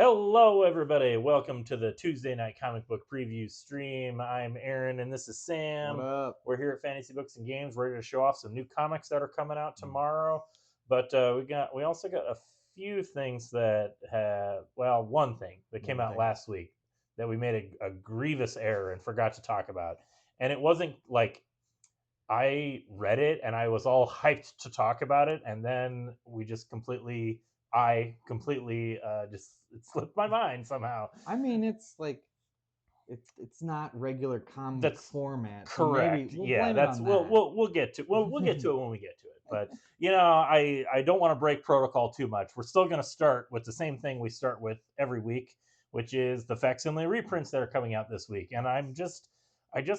Hello, everybody. Welcome to the Tuesday night comic book preview stream. I'm Aaron, and this is What Sam. up? We're here at Fantasy Books and Games, ready to show off some new comics that are coming out Mm. tomorrow. But we also got a few things that have one thing that came One out thing. last week that we made a grievous error and forgot to talk about. And it wasn't like I read it and I was all hyped to talk about it, and then I completely just it slipped my mind somehow. I mean, it's like it's not regular comic That's format, so maybe correct. we'll Yeah, blame it that's on that. we'll get to we'll get to it when we get to it. But I don't want to break protocol too much. We're still going to start with the same thing we start with every week, which is the facsimile reprints that are coming out this week. And I just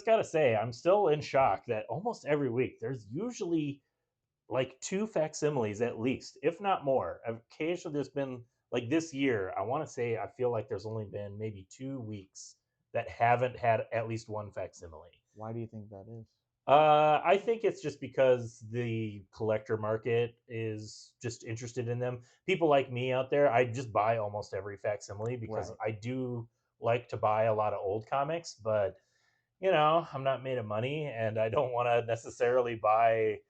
got to say I'm still in shock that almost every week there's usually like two facsimiles at least, if not more. Occasionally, there's been like this year. I want to say I feel like there's only been maybe 2 weeks that haven't had at least one facsimile. Why do you think that is? I think it's just because the collector market is just interested in them. People like me out there, I just buy almost every facsimile because Right. I do like to buy a lot of old comics, but I'm not made of money and I don't want to necessarily buy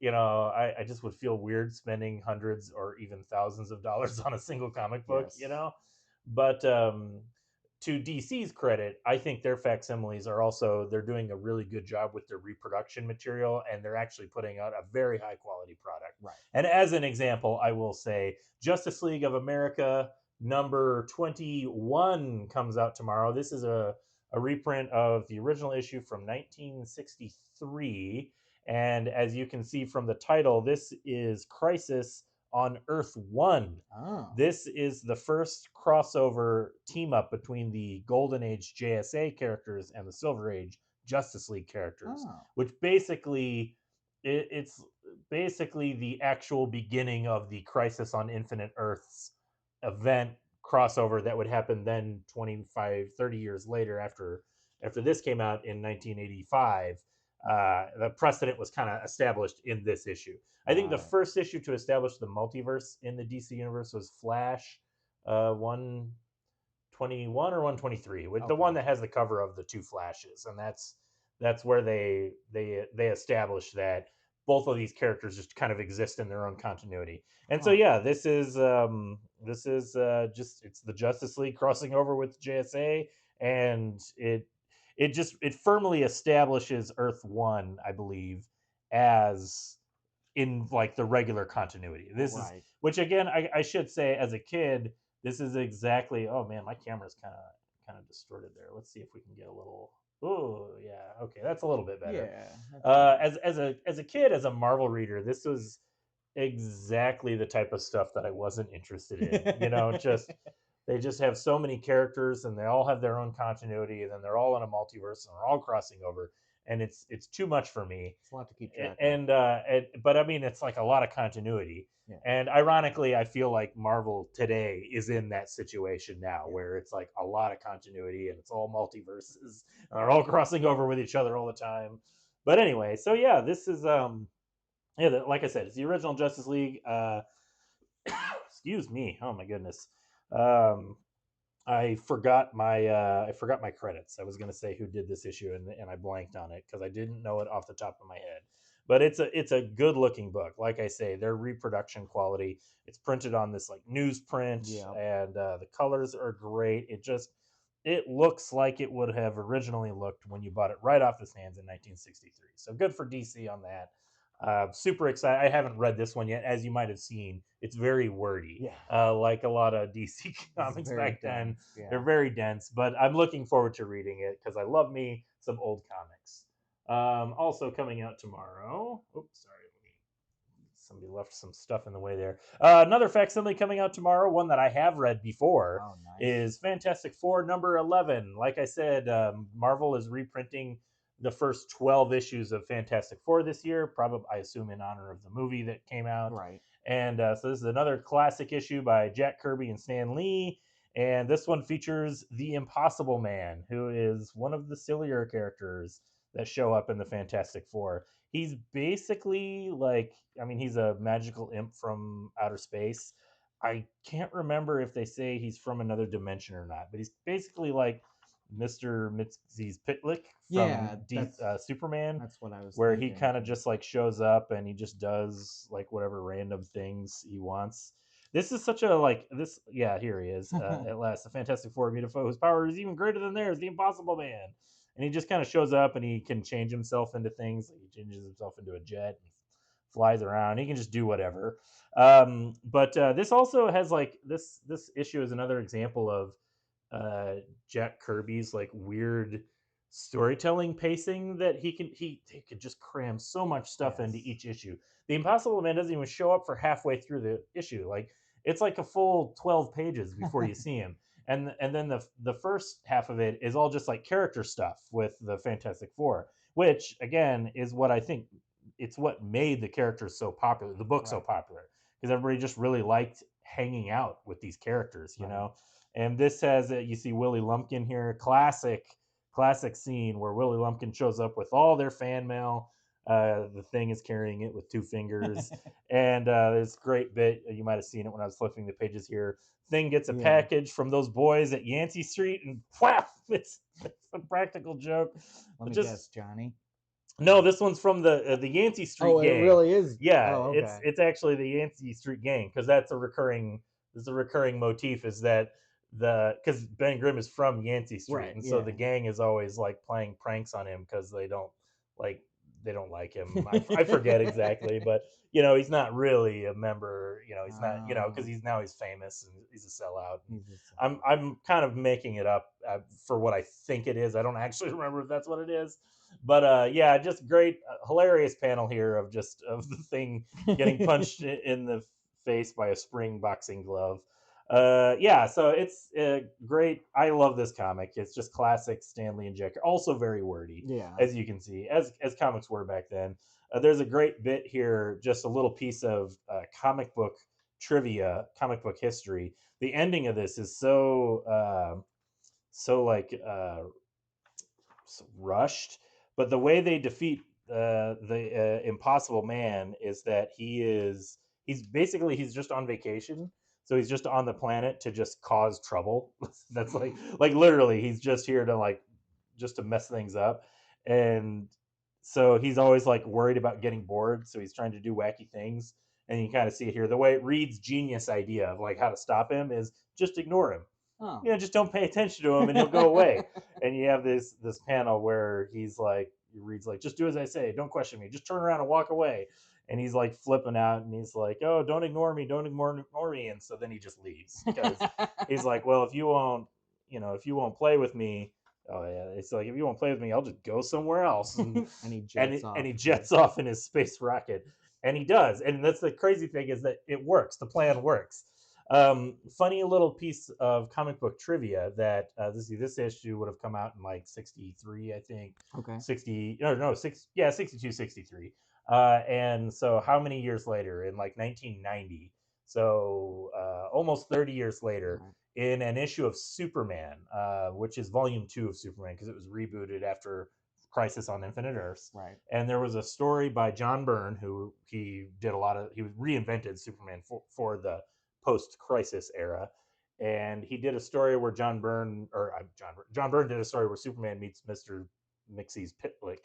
I just would feel weird spending hundreds or even thousands of dollars on a single comic book. Yes. But to DC's credit, I think their facsimiles are also they're doing a really good job with their reproduction material, and they're actually putting out a very high quality product. Right. And as an example, I will say Justice League of America number 21 comes out tomorrow. This is a reprint of the original issue from 1963, and as you can see from the title, this is Crisis on Earth 1. Oh. This is the first crossover team up between the Golden Age JSA characters and the Silver Age Justice League characters, Oh. which basically it's basically the actual beginning of the Crisis on Infinite Earths event crossover that would happen then 25, 30 years later after this came out in 1985. The precedent was kind of established in this issue. I think the Got it. first issue to establish the multiverse in the DC universe was Flash 121 or 123, with the one Okay. that has the cover of the two Flashes, and that's where they established that both of these characters just kind of exist in their own continuity. And so Huh. yeah, this is just it's the Justice League crossing over with JSA, and it firmly establishes Earth 1, I believe, as in like the regular continuity. This is Right. which again I should say as a kid, this is exactly. Oh man, my camera's kind of distorted there. Let's see if we can get a little. Oh yeah, okay, that's a little bit better. Yeah, that's better. As a kid, as a Marvel reader, this was exactly the type of stuff that I wasn't interested in. Just they just have so many characters and they all have their own continuity, and then they're all in a multiverse and they're all crossing over, and it's too much for me. It's a lot to keep track of. But I mean, it's like a lot of continuity. Yeah. And ironically, I feel like Marvel today is in that situation now, Yeah. where it's like a lot of continuity and it's all multiverses and they're all crossing over with each other all the time. But anyway, so yeah, this is yeah, like I said, it's the original Justice League. Excuse me. Oh my goodness. Um, I forgot my credits. I was going to say who did this issue, and I blanked on it because I didn't know it off the top of my head. But it's a good looking book. Like I say, their reproduction quality. It's printed on this like newsprint, Yep. and the colors are great. It looks like it would have originally looked when you bought it right off his hands in 1963. So good for DC on that. Super excited. I haven't read this one yet. As you might have seen, it's very wordy, Yeah. like a lot of DC It's comics very back then. dense. They're Yeah. very dense, but I'm looking forward to reading it because I love me some old comics. Also coming out tomorrow. Oops, sorry. Somebody left some stuff in the way there. Another facsimile coming out tomorrow, one that I have read before, Oh, nice. is Fantastic Four number 11. Like I said, Marvel is reprinting the first 12 issues of Fantastic Four this year, probably, I assume, in honor of the movie that came out. Right. And so this is another classic issue by Jack Kirby and Stan Lee. And this one features the Impossible Man, who is one of the sillier characters that show up in the Fantastic Four. He's basically like, I mean, he's a magical imp from outer space. I can't remember if they say he's from another dimension or not, but he's basically like Mr. Mitzi's Pitlick from Yeah, Superman, that's what I was where he thinking. kind of just like shows up and he just does like whatever random things he wants. This is such a like this. Yeah, here he is at last. The Fantastic Four meet a foe whose power is even greater than theirs, the Impossible Man. And he just kind of shows up and he can change himself into things. Like he changes himself into a jet and flies around. He can just do whatever. But this also has like this issue is another example of Jack Kirby's like weird storytelling pacing that he could just cram so much stuff into Yes. each issue. The Impossible Man doesn't even show up for halfway through the issue. Like it's like a full 12 pages before you see him. And then the first half of it is all just like character stuff with the Fantastic Four, which again is what I think it's what made the characters so popular, the book so Right. popular, because everybody just really liked hanging out with these characters, you Right. know. And this has you see Willie Lumpkin here, classic scene where Willie Lumpkin shows up with all their fan mail. The Thing is carrying it with two fingers, and this great bit. You might have seen it when I was flipping the pages here. Thing gets a Yeah. package from those boys at Yancey Street, and whap! It's a practical joke. Let me Just guess, Johnny. no, this one's from the Yancey Street Oh, it Gang. really is. Yeah, Oh, okay. it's actually the Yancey Street Gang because that's a recurring motif is that the because Ben Grimm is from Yancey Street Right. and so Yeah. the gang is always like playing pranks on him because like they don't like him. I forget exactly, but you know he's not really a member. You know he's not because Oh, he's famous and he's a sellout. And he's just I'm kind of making it up for what I think it is. I don't actually remember if that's what it is, but yeah, just great, hilarious panel here of just of the Thing getting punched in the face by a spring boxing glove. Yeah, so it's great. I love this comic. It's just classic Stanley and Jack. Also very wordy, yeah. as you can see, as comics were back then. There's a great bit here, just a little piece of comic book trivia, comic book history. The ending of this is so like rushed, but the way they defeat the Impossible Man is that he's just on vacation, so he's just on the planet to just cause trouble. That's like literally he's just here to like just to mess things up, and so he's always like worried about getting bored, so he's trying to do wacky things. And you kind of see it here. The way it reads genius idea of like how to stop him is just ignore him, Oh. just don't pay attention to him and he'll go away. And you have this panel where he reads like, just do as I say, don't question me, just turn around and walk away. And he's like flipping out and he's like, oh, don't ignore me, ignore me. And so then he just leaves because he's like, well, if you won't play with me, oh yeah, it's like if you won't play with me, I'll just go somewhere else. And And he jets off. and he jets off in his space rocket, and he does. And that's the crazy thing is that it works. The plan works. Funny little piece of comic book trivia that this issue would have come out in like 63, I think. Okay. 60 no 62, 63. And so how many years later? In like 1990. So almost 30 years later, Right. in an issue of Superman, which is volume 2 of Superman because it was rebooted after Crisis on Infinite Earths. Right. And there was a story by John Byrne, who he reinvented Superman for the post-crisis era, and he did a story where John Byrne did a story where Superman meets Mr. Mixie's Pitlick,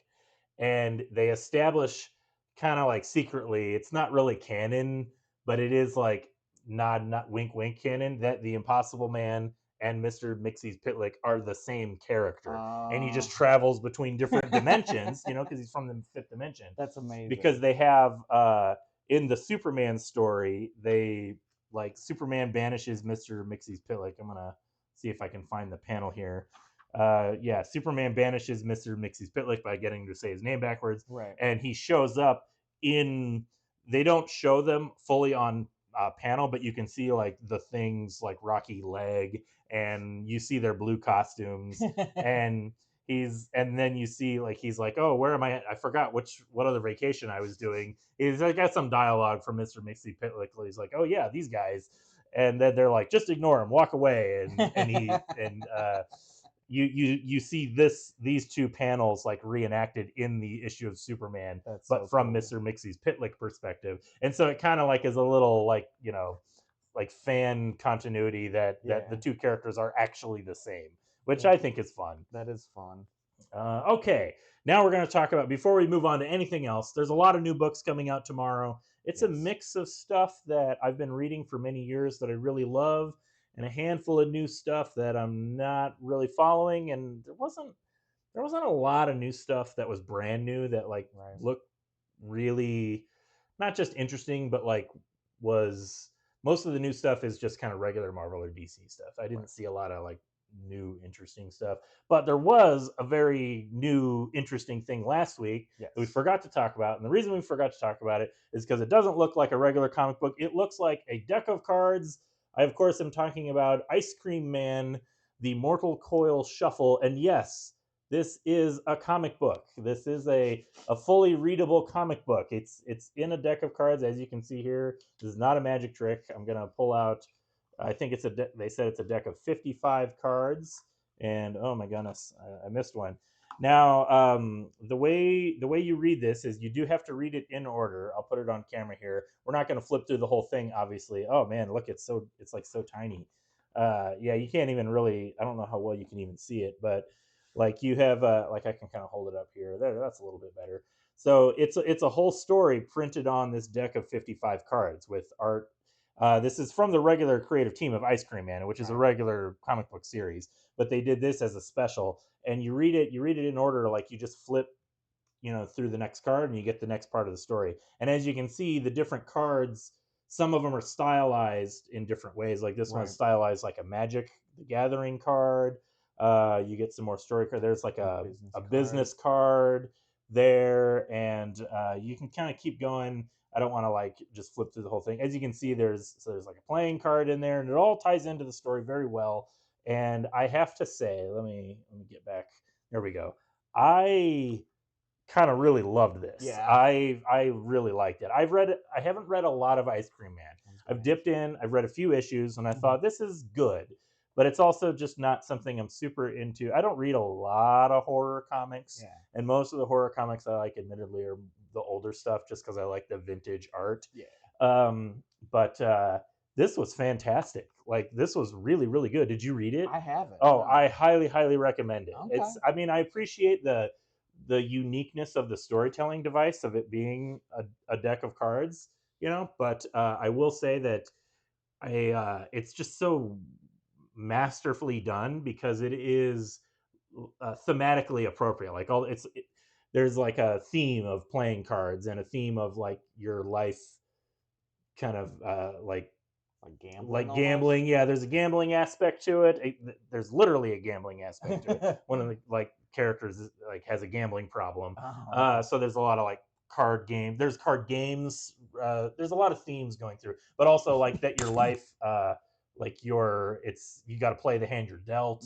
and they establish kind of like secretly, it's not really canon, but it is like not wink wink canon that the Impossible Man and Mr. Mixie's Pitlick are the same character, and he just travels between different dimensions, because he's from the fifth dimension. That's amazing. Because they have in the Superman story, they like Superman banishes Mr. Mixie's Pitlick. I'm gonna see if I can find the panel here. Yeah, Superman banishes Mr. Mixie's Pitlick by getting him to say his name backwards. Right. And he shows up in. They don't show them fully on panel, but you can see like the Thing's like Rocky leg, and you see their blue costumes, and and then you see like he's like, oh, where am I at? I forgot what other vacation I was doing. He's like got some dialogue from Mr. Mixie Pitlick. He's like, oh yeah, these guys, and then they're like, just ignore him, walk away, and he and you see these two panels like reenacted in the issue of Superman, That's but so from cool. Mr. Mixie's Pitlick perspective, and so it kind of like is a little like like fan continuity that the Yeah. two characters are actually the same, which Yeah. I think is fun. That is fun. Okay, now we're going to talk about, before we move on to anything else, there's a lot of new books coming out tomorrow. It's a Yes. mix of stuff that I've been reading for many years that I really love, and a handful of new stuff that I'm not really following. And there wasn't a lot of new stuff that was brand new that like Right. looked really not just interesting, but like was most of the new stuff is just kind of regular Marvel or DC stuff. I didn't Right. see a lot of like new interesting stuff, but there was a very new interesting thing last week Yes. that we forgot to talk about. And the reason we forgot to talk about it is because it doesn't look like a regular comic book. It looks like a deck of cards. I of course am talking about Ice Cream Man, the Mortal Coil Shuffle. And yes, this is a comic book. This is a fully readable comic book. It's in a deck of cards, as you can see here. This is not a magic trick. I'm gonna pull out. I think it's they said it's a deck of 55 cards, and oh my goodness, I missed one. Now, the way you read this is you do have to read it in order. I'll put it on camera here. We're not going to flip through the whole thing, obviously. Oh man, look, it's like so tiny. Yeah, you can't even really. I don't know how well you can even see it, but like you have like I can kind of hold it up here. There, that's a little bit better. So it's a whole story printed on this deck of 55 cards with art. This is from the regular creative team of Ice Cream Man, which is a regular comic book series, but they did this as a special. And you read it in order, like you just flip, through the next card and you get the next part of the story. And as you can see, the different cards, some of them are stylized in different ways. Like this one is stylized like a Magic the Gathering card. You get some more story card. There's like a business card there, and you can kind of keep going. I don't want to like just flip through the whole thing. As you can see, there's like a playing card in there, and it all ties into the story very well. And I have to say, let me get back. There we go. I kind of really loved this. Yeah. I really liked it. I haven't read a lot of Ice Cream Man. I've dipped in, I've read a few issues, and I thought this is good, but it's also just not something I'm super into. I don't read a lot of horror comics, and most of the horror comics I like, admittedly, are the older stuff, just because I like the vintage art. But this was fantastic. Like this was really, really good. Did you read it? I haven't. Oh, No. I highly, highly recommend it. Okay. I mean, I appreciate the uniqueness of the storytelling device of it being a deck of cards, but I will say that it's just so masterfully done because it is thematically appropriate. Like there's like a theme of playing cards and a theme of like your life, kind of Like gambling. Yeah, there's a gambling aspect to it. There's literally a gambling aspect to it. One of the like characters like has a gambling problem. So there's a lot of like card game. There's card games. There's a lot of themes going through, but also like that your life, you got to play the hand you're dealt.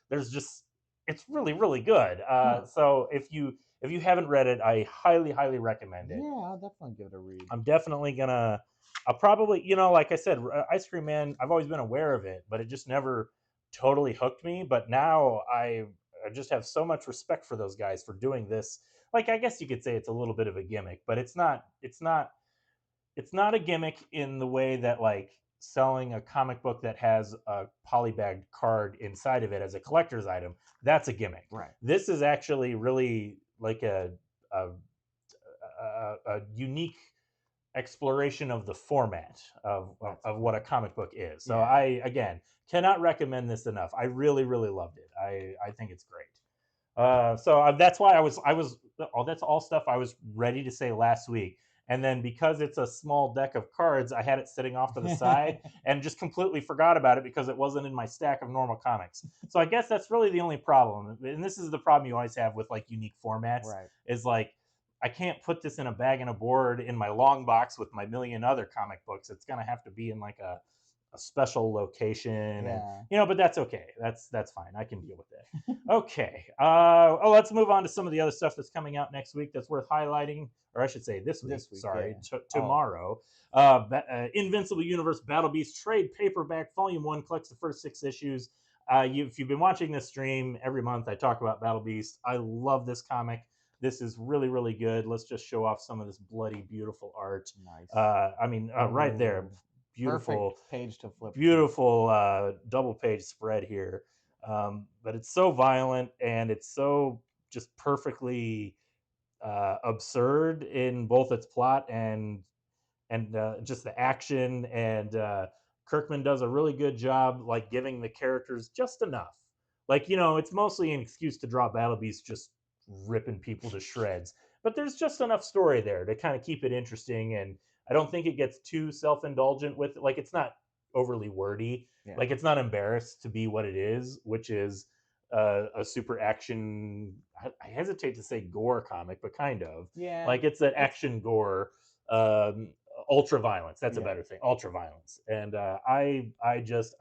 There's just it's really really good. So if you haven't read it, I highly highly recommend it. Yeah, I'll definitely give it a read. I'm definitely gonna. I'll probably, like I said, Ice Cream Man. I've always been aware of it, but it just never totally hooked me. But now I just have so much respect for those guys for doing this. Like I guess you could say it's a little bit of a gimmick, but it's not. It's not a gimmick in the way that like selling a comic book that has a polybagged card inside of it as a collector's item. That's a gimmick. Right. This is actually really like a unique exploration of the format of what a comic book is. So I again cannot recommend this enough. I really really loved it. I think it's great. So that's why that's all stuff I was ready to say last week. And then because it's a small deck of cards, I had it sitting off to the side and just completely forgot about it because it wasn't in my stack of normal comics. So I guess that's really the only problem. And this is the problem you always have with like unique formats, is like I can't put this in a bag and a board in my long box with my million other comic books. It's gonna have to be in like a special location, and but that's okay. That's fine. I can deal with that. Okay. Let's move on to some of the other stuff that's coming out next week that's worth highlighting, or I should say this week. Sorry, tomorrow. Invincible Universe Battle Beast trade paperback volume 1 collects the first 6 issues. If you've been watching this stream every month, I talk about Battle Beast. I love this comic. This is really, really good. Let's just show off some of this bloody, beautiful art. Nice. I mean, right there, beautiful, Perfect page to flip. beautiful double page spread here. But it's so violent and it's so just perfectly absurd in both its plot and just the action. And Kirkman does a really good job, like giving the characters just enough. Like, it's mostly an excuse to draw Battle Beast just ripping people to shreds, but there's just enough story there to kind of keep it interesting. And I don't think it gets too self-indulgent with it. Like, it's not overly wordy. Yeah. Like, it's not embarrassed to be what it is, which is a super action. I hesitate to say gore comic, but kind of. Yeah. Like, it's an action gore. Ultra violence. That's a Yeah. better thing. Ultra violence, and I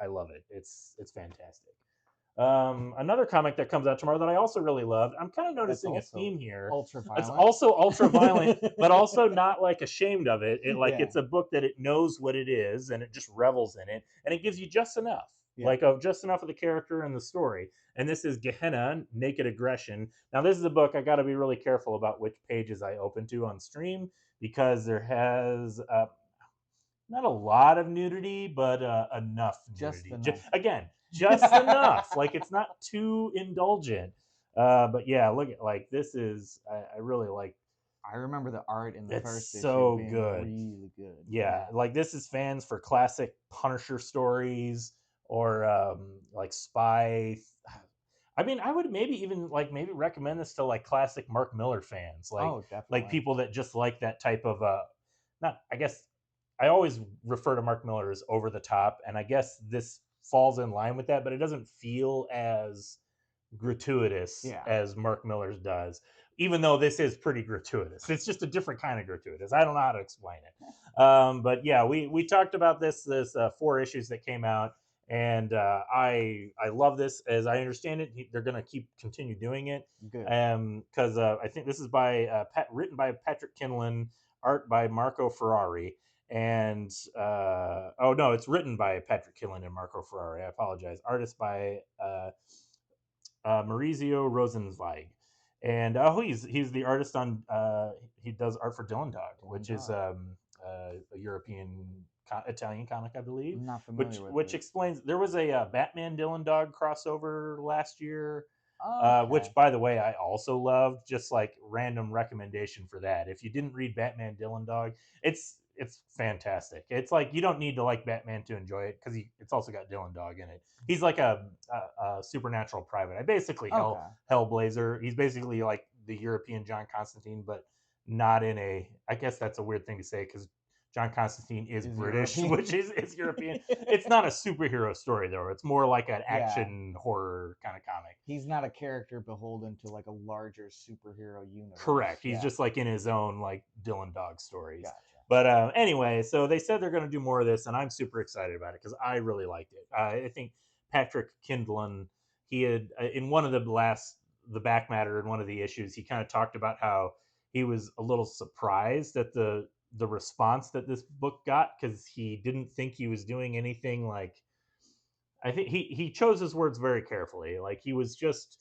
love it. It's fantastic. Another comic that comes out tomorrow that I also really loved. I'm kind of noticing a theme here. Ultra It's violent. also ultra violent, but also not like ashamed of it. Yeah. It's a book that it knows what it is and it just revels in it, and it gives you just enough. Yeah. Like, of just enough of the character and the story. And this is Gehenna, Naked Aggression. Now, this is a book I got to be really careful about which pages I open to on stream, because there has not a lot of nudity, but enough Just nudity. enough. Again, just enough. Like, it's not too indulgent. But yeah, look at, like, this is, I really like. I remember the art in the It's first so issue being good. really good. Yeah, like, this is fans for classic Punisher stories, or like spy. I mean, I would maybe even maybe recommend this to like classic Mark Miller fans, Oh, definitely. like people that just like that type of not. I guess I always refer to Mark Miller as over the top, and I guess this falls in line with that, but it doesn't feel as gratuitous Yeah. as Mark Miller's does, even though this is pretty gratuitous. It's just a different kind of gratuitous. I don't know how to explain it. But yeah, we talked about this 4 issues that came out, and I love this. As I understand it, they're going to continue doing it. Good. Because I think this is by written by Patrick Kinlan, art by Marco Ferrari. And oh no, it's written by Patrick Kinlan and Marco Ferrari. I apologize. Artist by Maurizio Rosenzweig, and he's the artist on. He does art for Dylan Dog, which is a European Italian comic, I believe. I'm not familiar with which it. explains there was a Batman Dylan Dog crossover last year. Okay. Which, by the way, I also loved. Just like random recommendation for that. If you didn't read Batman Dylan Dog, it's fantastic. It's like you don't need to like Batman to enjoy it, because it's also got Dylan Dog in it. He's like a supernatural private eye, basically Hellblazer. He's basically like the European John Constantine, but not in a. I guess that's a weird thing to say, because John Constantine is British, European. which is European. It's not a superhero story, though. It's more like an action horror kind of comic. He's not a character beholden to like a larger superhero universe. Correct. He's just like in his own like Dylan Dog stories. Gotcha. But anyway, so they said they're going to do more of this, and I'm super excited about it because I really liked it. I think Patrick Kindlon, he had in one of the back matter in one of the issues, he kind of talked about how he was a little surprised at the response that this book got, because he didn't think he was doing anything like. I think he chose his words very carefully. Like, he was just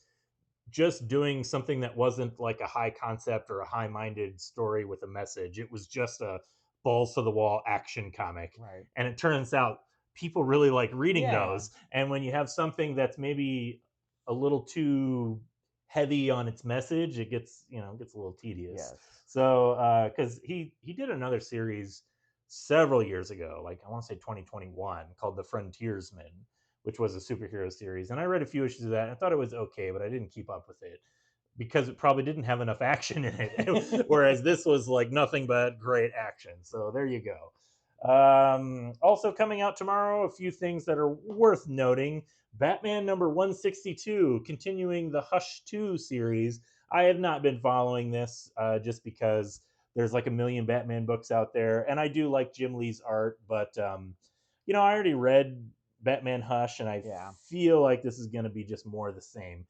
doing something that wasn't like a high concept or a high minded story with a message. It was just a balls to the wall action comic. Right. And it turns out people really like reading Yeah. those. And when you have something that's maybe a little too heavy on its message, it gets a little tedious. Yes. So because he did another series several years ago, like I want to say 2021, called The Frontiersman, which was a superhero series. And I read a few issues of that. And I thought it was okay, but I didn't keep up with it because it probably didn't have enough action in it. Whereas this was like nothing but great action. So there you go. Also coming out tomorrow, a few things that are worth noting. Batman number 162, continuing the Hush 2 series. I have not been following this just because there's like a million Batman books out there. And I do like Jim Lee's art, but I already read Batman Hush, and I feel like this is going to be just more of the same.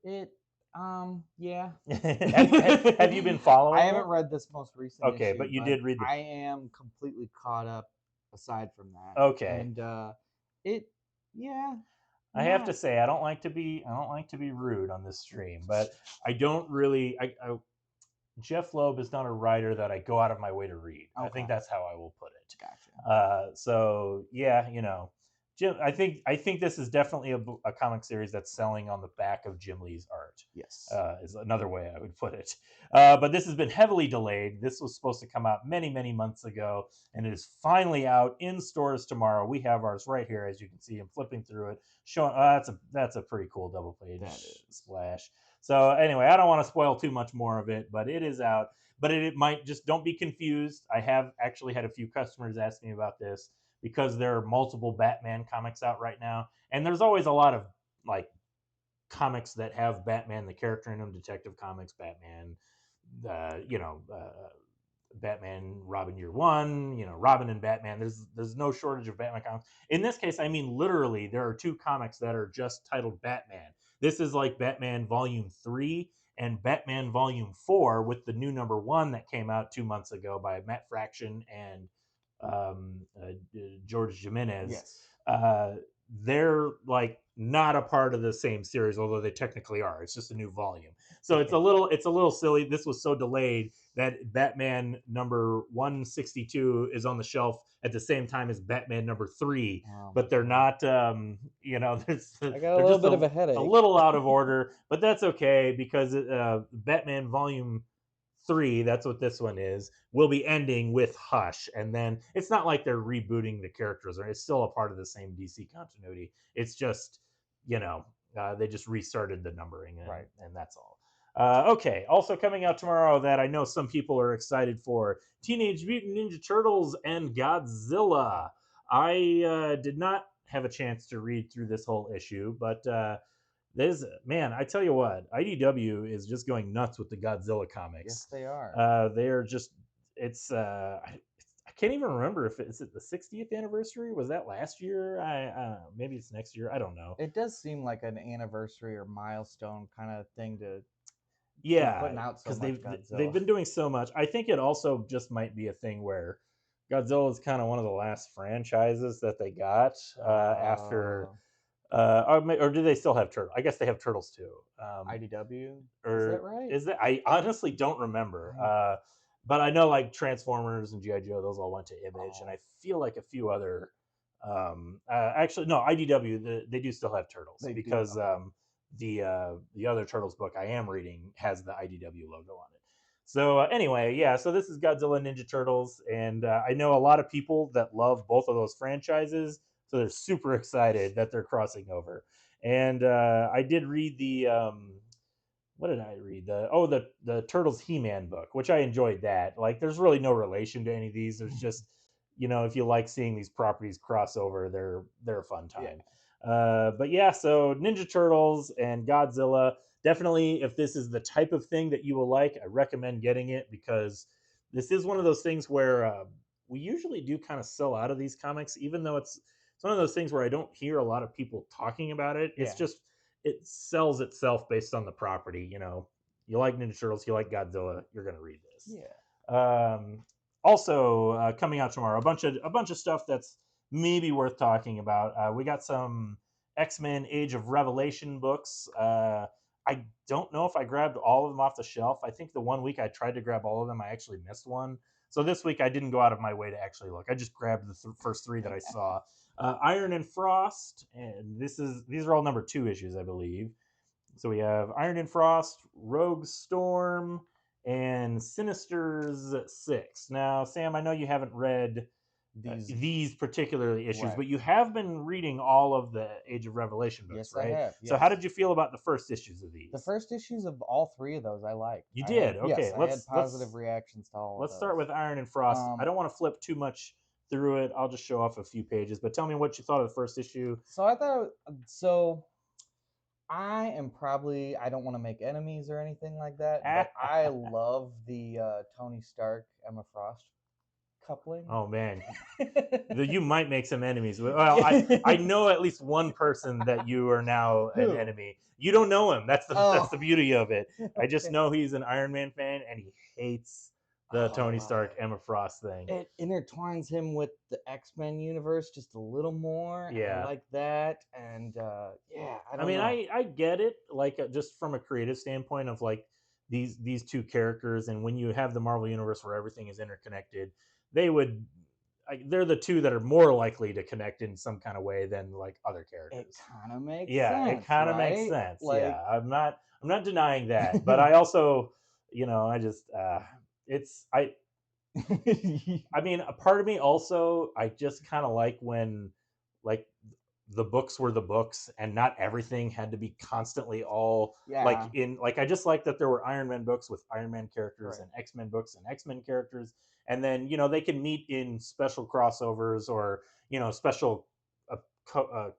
Yeah. Have you been following? I haven't read this most recent Okay, issue, but you did read I am completely caught up aside from that. Okay. And I have to say, I don't like to be rude on this stream, but I don't really Jeff Loeb is not a writer that I go out of my way to read. Okay. I think that's how I will put it. Gotcha. So yeah, Jim. I think this is definitely a comic series that's selling on the back of Jim Lee's art. Yes. Is another way I would put it. But this has been heavily delayed. This was supposed to come out many, many months ago, and it is finally out in stores tomorrow. We have ours right here, as you can see. I'm flipping through it, showing. That's a pretty cool double page splash. So anyway, I don't want to spoil too much more of it, but it is out. But it might just don't be confused. I have actually had a few customers ask me about this because there are multiple Batman comics out right now, and there's always a lot of like comics that have Batman the character in them, Detective Comics, Batman, uh, you know, uh, Batman, Robin Year One, Robin and Batman. There's no shortage of Batman comics. In this case, I mean literally, there are two comics that are just titled Batman. This is like Batman Volume 3 and Batman Volume 4 with the new number 1 that came out 2 months ago by Matt Fraction and George Jimenez. Yes. They're like not a part of the same series, although they technically are. It's just a new volume. So it's a little silly. This was so delayed that Batman number 162 is on the shelf at the same time as Batman number 3, but they're not. I got a They're little just bit of a a headache. little out of order, but that's okay because Batman Volume 3, that's what this one is, will be ending with Hush, and then it's not like they're rebooting the characters, or it's still a part of the same DC continuity. It's just they just restarted the numbering, and that's all. Okay, also coming out tomorrow that I know some people are excited for: Teenage Mutant Ninja Turtles and Godzilla. I did not have a chance to read through this whole issue, but there's man, I tell you what, IDW is just going nuts with the Godzilla comics. Yes, they are. They are just I can't even remember if it's the 60th anniversary. Was that last year? I don't know. Maybe it's next year. I don't know. It does seem like an anniversary or milestone kind of thing to Yeah, putting out so because much they've Godzilla. been doing so much. I think it also just might be a thing where Godzilla is kind of one of the last franchises that they got after. Or do they still have Turtles? I guess they have Turtles too. IDW. Is Or that right? is that? I honestly don't remember. But I know like Transformers and GI Joe, those all went to Image, and I feel like a few other. Actually, no, IDW. They do still have Turtles because the other Turtles book I am reading has the IDW logo on it. So anyway, yeah. So this is Godzilla Ninja Turtles, and I know a lot of people that love both of those franchises, so they're super excited that they're crossing over. And I did read the what did I read? The Turtles He-Man book, which I enjoyed that. Like, there's really no relation to any of these. There's just if you like seeing these properties cross over, they're a fun time. But yeah, so Ninja Turtles and Godzilla, definitely, if this is the type of thing that you will like, I recommend getting it because this is one of those things where we usually do kind of sell out of these comics, even though it's one of those things where I don't hear a lot of people talking about it. It's just it sells itself based on the property. You like Ninja Turtles, you like Godzilla, you're gonna read this. Also coming out tomorrow, a bunch of stuff that's maybe worth talking about. We got some X-Men Age of Revelation books. I don't know if I grabbed all of them off the shelf. I think the one week I tried to grab all of them, I actually missed one. So this week I didn't go out of my way to actually look. I just grabbed the first three that I saw. Iron and Frost, and these are all number 2 issues, I believe. So we have Iron and Frost, Rogue Storm, and Sinister's 6. Now, Sam, I know you haven't read these particular issues, but you have been reading all of the Age of Revelation books, Yes, right? I have. So how did you feel about the first issues of these? The first issues of all 3 of those I liked. You did? Okay. Yes, I had positive reactions to all Let's of those. start with Iron and Frost. I don't want to flip too much through it. I'll just show off a few pages, but tell me what you thought of the first issue. So I thought I don't want to make enemies or anything like that, but I love the Tony Stark Emma Frost coupling. Oh man, you might make some enemies. Well, I know at least one person that you are now an enemy. You don't know him. That's the beauty of it. I just know he's an Iron Man fan and he hates the Tony Stark Emma Frost thing. It intertwines him with the X-Men universe just a little more. I like that, and I mean, I get it, like just from a creative standpoint of like these two characters, and when you have the Marvel universe where everything is interconnected, they would they're the two that are more likely to connect in some kind of way than like other It characters. kind of makes Yeah, it sense, kind of makes right? sense. Like, Yeah, I'm not denying that, but I also, I just it's I mean, a part of me also, I just kind of like when, like, the books were the books, and not everything had to be constantly all like yeah, in like. I just like that there were Iron Man books with Iron Man characters right, and X Men books and X Men characters, and then they can meet in special crossovers or special uh,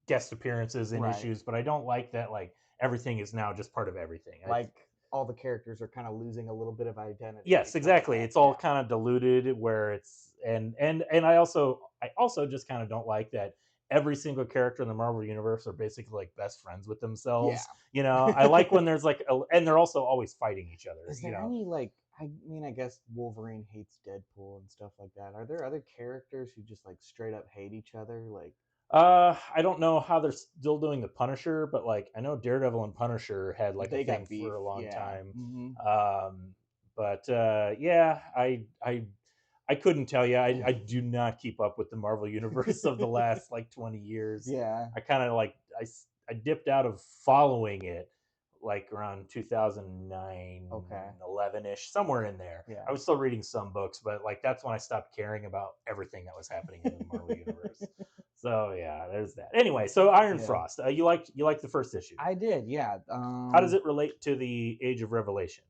guest appearances in right. issues. But I don't like that like everything is now just part of everything. Like all the characters are kind of losing a little bit of identity Yes, because of exactly. that. It's all kind of diluted where it's and I also just kind of don't like that every single character in the Marvel universe are basically like best friends with Yeah, themselves. I like yeah. when there's like and they're also always fighting each other, Is there any like? I mean, I guess Wolverine hates Deadpool and stuff like that. Are there other characters who just like straight up hate each other? Like I don't know how they're still doing the Punisher, but like I know Daredevil and Punisher had like a they thing got beef. for a long Yeah. time. Hmm. But yeah, I couldn't tell you. I do not keep up with the Marvel universe of the last like 20 years. Yeah. I kind of like I dipped out of following it like around 2009, Okay. 11ish, somewhere in there. Yeah. I was still reading some books, but like that's when I stopped caring about everything that was happening in the Marvel universe. So yeah, there's that. Anyway, so Iron Yeah. Frost. You liked the first issue. I did. Yeah. How does it relate to the Age of Revelation?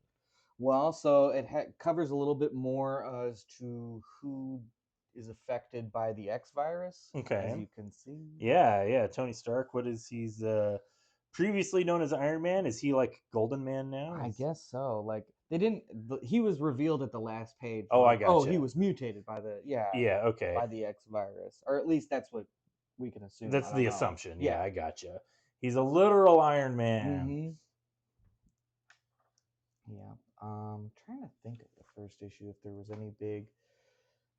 Well, so it covers a little bit more as to who is affected by the X virus, as Okay. you can see. Yeah, yeah. Tony Stark. What is he's previously known as Iron Man? Is he like Golden Man now? I guess so. Like they didn't. He was revealed at the last page. Oh, I Like, oh, gotcha. he was mutated by Yeah. Okay. by the X virus, or at least that's what we can assume. That's I don't the know. assumption. Yeah. Yeah, I gotcha. He's a literal Iron Man. Mm-hmm. Yeah. Trying to think of the first issue if there was any big.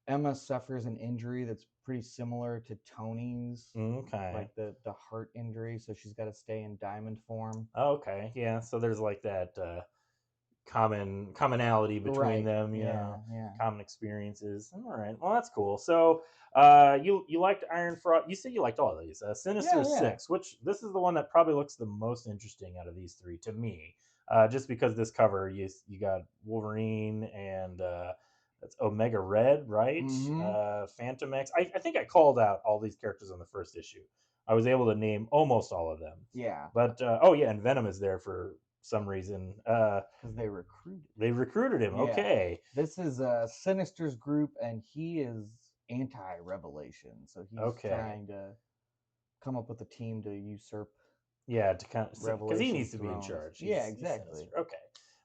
Emma suffers an injury that's pretty similar to Tony's, Okay. like the heart injury, so she's got to stay in diamond form. Okay. Yeah. So there's like that commonality between Right. them. Yeah. Yeah. Common experiences. All right. Well, that's cool. So you liked Iron Frost. You said you liked all of these. Sinister Yeah. Yeah. Six, which this is the one that probably looks the most interesting out of these three to me. Just because this cover, you got Wolverine and that's Omega Red, right? Mm-hmm. Phantom X. I think I called out all these characters on the first issue. I was able to name almost all of them. Yeah. But oh yeah, and Venom is there for some reason. Because They recruited him. Yeah. Okay. This is Sinister's group, and he is anti-Revelation, so he's Okay. trying to come up with a team to usurp. Yeah, to kind of because he Revelation needs to be in thrones. charge. Yeah, He's exactly. Sinister. Okay,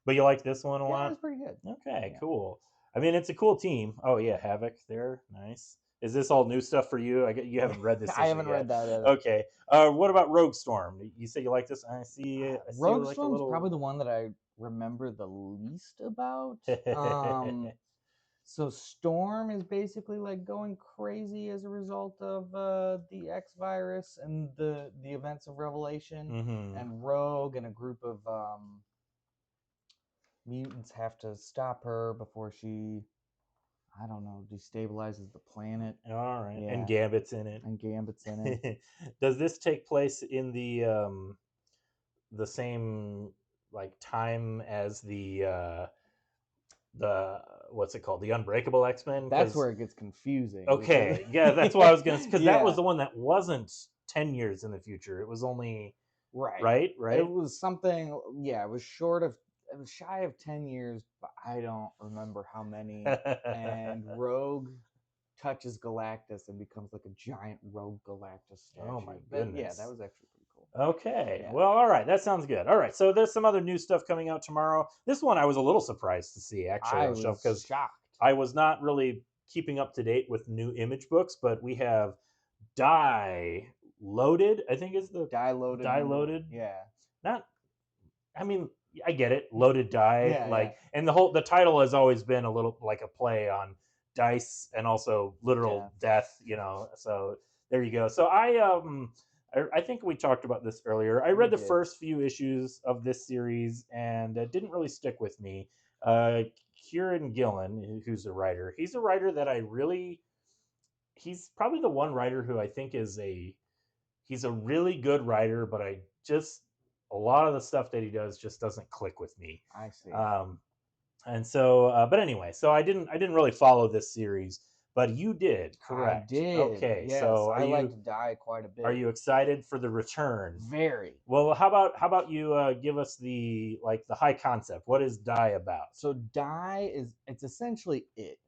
but you like this one a Yeah, lot. it's pretty good. Okay, Yeah. cool. I mean, it's a cool team. Oh yeah, Havoc there, nice. Is this all new stuff for you? You haven't read this. I haven't yet. read that yet. Okay. What about Rogue Storm? You say you like this? I see. Rogue like Storm's probably the one that I remember the least about. So Storm is basically like going crazy as a result of the X virus and the events of Revelation, Mm-hmm. and Rogue and a group of mutants have to stop her before she, I don't know, destabilizes the planet. All right. Yeah. And Gambit's in it. And Gambit's in it. Does this take place in the same like time as the what's it called, the Unbreakable X-Men? That's where it gets confusing. Okay, yeah, that's why I was gonna, because that was Yeah. the one that wasn't 10 years in the future. It was only right. right. It was something. Yeah, it was shy of 10 years, but I don't remember how many. And Rogue touches Galactus and becomes like a giant Rogue Galactus statue. Oh my Yeah, goodness. that was actually pretty cool. Okay. Yeah. Well, all right. That sounds good. All right. So there's some other new stuff coming out tomorrow. This one I was a little surprised to see actually I on the shelf was because shocked. I was not really keeping up to date with new Image books, but we have Die Loaded. I think is the Die Loaded. Die Loaded. Yeah. Not. I mean, I get it. Loaded Die. Yeah, like, and the title has always been a little like a play on dice and also literal death. So there you go. So I think we talked about this earlier. I read the first few issues of this series and it didn't really stick with me. Kieran Gillen, who's a writer. He's a writer that he's probably the one writer who I think he's a really good writer, but a lot of the stuff that he does just doesn't click with me. I see. And so, but anyway, so I didn't really follow this series, but you did, correct? I did. Okay, Yes, so I liked Die quite a bit. Are you excited for the return? Very. Well, how about you give us the high concept? What is Die about? So Die it's essentially it,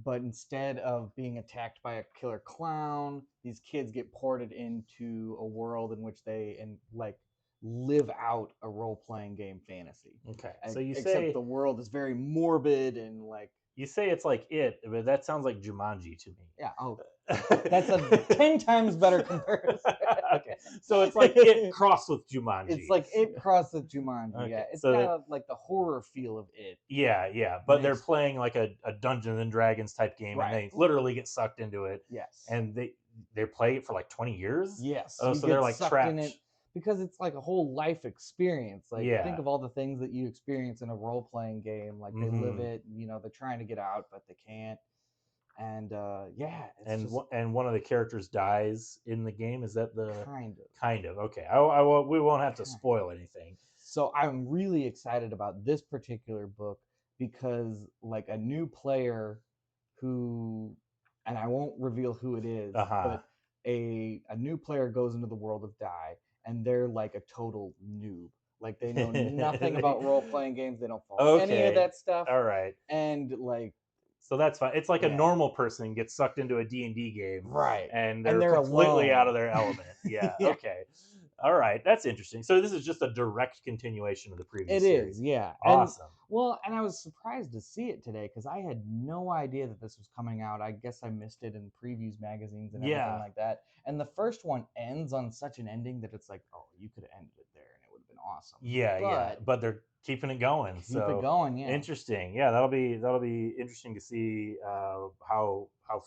but instead of being attacked by a killer clown, these kids get ported into a world in which they live out a role-playing game fantasy. Okay, so except the world is very morbid and you say it's like it, but that sounds like Jumanji to me. Yeah. Oh, that's a 10 times better comparison. Okay, so it's like it crossed with Jumanji. It's like it crossed with Jumanji. Okay, Yeah, it's so kind of like the horror feel of it. Yeah, but they're playing like a Dungeons and Dragons type game, and they literally get sucked into it. Yes. And they play it for like 20 years. Yes. Oh, so they're like trapped in it because it's like a whole life experience. Like Yeah. think of all the things that you experience in a role playing game. Like they live it. They're trying to get out, but they can't. And yeah, and one of the characters dies in the game. Is that the kind of okay? We won't have to spoil anything. So I'm really excited about this particular book because like a new player who, and I won't reveal who it is, but a new player goes into the world of Die and they're like a total noob. Like they know nothing about role playing games. They don't follow any of that stuff. All right. And like. So that's fine. It's like a normal person gets sucked into a D&D game. Right. And they're completely out of their element. Yeah. Okay. All right. That's interesting. So this is just a direct continuation of the previous series. It is, yeah. Awesome. And I was surprised to see it today because I had no idea that this was coming out. I guess I missed it in previews magazines and everything like that. And the first one ends on such an ending that it's like, oh, you could have ended it there and it would have been awesome. Yeah. But they're keeping it going. Keep it going, yeah. Interesting. Yeah, that'll be interesting to see how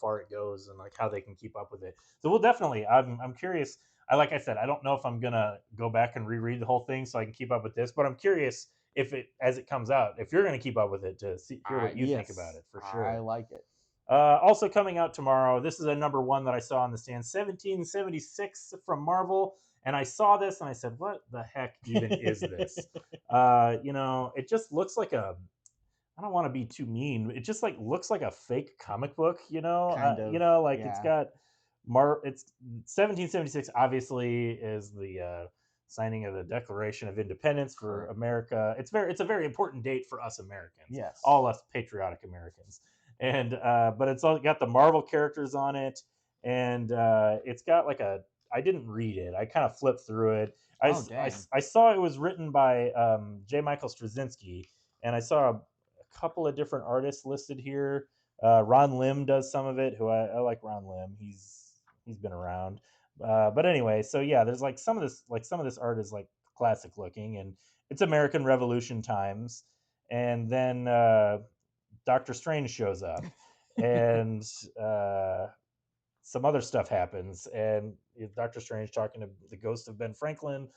far it goes and like how they can keep up with it. So we'll definitely. I'm curious. Like I said, I don't know if I'm gonna go back and reread the whole thing so I can keep up with this, but I'm curious if as it comes out, if you're gonna keep up with it to hear what you think about it for sure. I like it. Also coming out tomorrow, this is a number 1 that I saw on the stand, 1776 from Marvel. And I saw this and I said, what the heck even is this? It just looks like I don't want to be too mean. It just looks like a fake comic book, Kind of, it's got it's 1776 obviously is the signing of the Declaration of Independence for America. It's a very important date for us Americans. Yes. All us patriotic Americans. And but it's all got the Marvel characters on it, and it's got I didn't read it. I kind of flipped through it. I saw it was written by J. Michael Straczynski, and I saw a couple of different artists listed here. Ron Lim does some of it. Who I like Ron Lim. He's been around. But anyway, so yeah, there's some of this art is classic looking, and it's American Revolution times. And then Doctor Strange shows up, and some other stuff happens, and Doctor Strange talking to the ghost of Ben Franklin,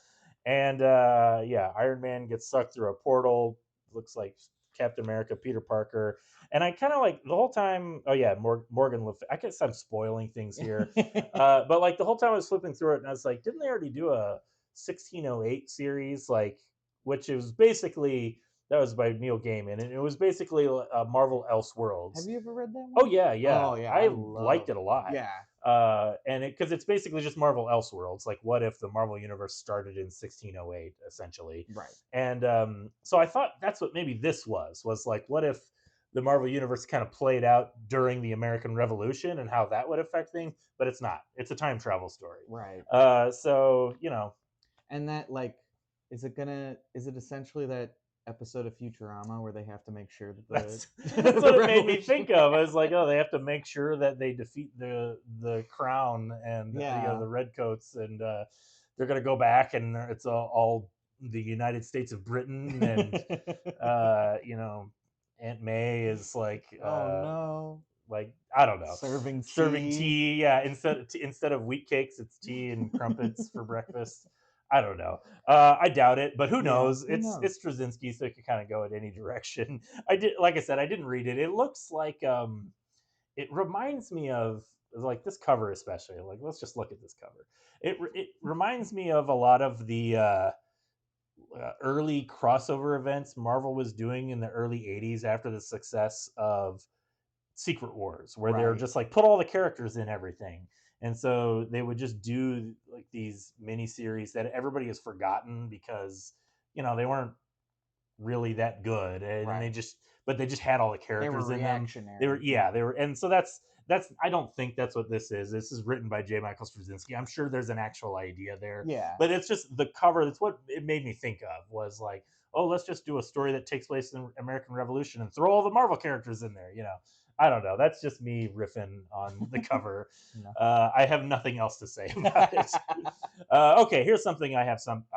and Iron Man gets sucked through a portal. Looks like Captain America, Peter Parker, and I kind of the whole time. Oh yeah, Morgan Le Fay. I guess I'm spoiling things here, but the whole time I was flipping through it, and I was like, didn't they already do a 1608 series, which is basically. That was by Neil Gaiman, and it was basically Marvel Elseworlds. Have you ever read that one? Oh yeah. Oh yeah, I liked it a lot. Yeah. And because it's basically just Marvel Elseworlds. What if the Marvel universe started in 1608, essentially? Right. And so I thought that's what maybe this was what if the Marvel universe kind of played out during the American Revolution and how that would affect things? But it's not. It's a time travel story. Right. So And that is it essentially that episode of Futurama where they have to make sure that that's what it made me think of. I was like, oh, they have to make sure that they defeat the Crown and the Redcoats, and they're gonna go back, and it's all the United States of Britain, and Aunt May is oh no, I don't know, serving tea. Yeah, instead of wheat cakes, it's tea and crumpets for breakfast. I don't know. I doubt it, but who knows? who knows? It's Straczynski, so it could kind of go in any direction. Like I said, I didn't read it. It looks like it reminds me of like this cover especially. Like let's just look at this cover. It reminds me of a lot of the early crossover events Marvel was doing in the early '80s after the success of Secret Wars, where they were Right. just like put all the characters in everything. And so they would just do like these mini series that everybody has forgotten because they weren't really that good, and Right. they just had all the They characters were in them. reactionary. They were, and so that's I don't think that's what this is. This is written by J. Michael Straczynski. I'm sure there's an actual idea there, Yeah. but it's just the cover. That's what it made me think of, was like, oh, let's just do a story that takes place in the American Revolution and throw all the Marvel characters in there. I don't know. That's just me riffing on the cover. No. I have nothing else to say about it. Okay, here's something I have something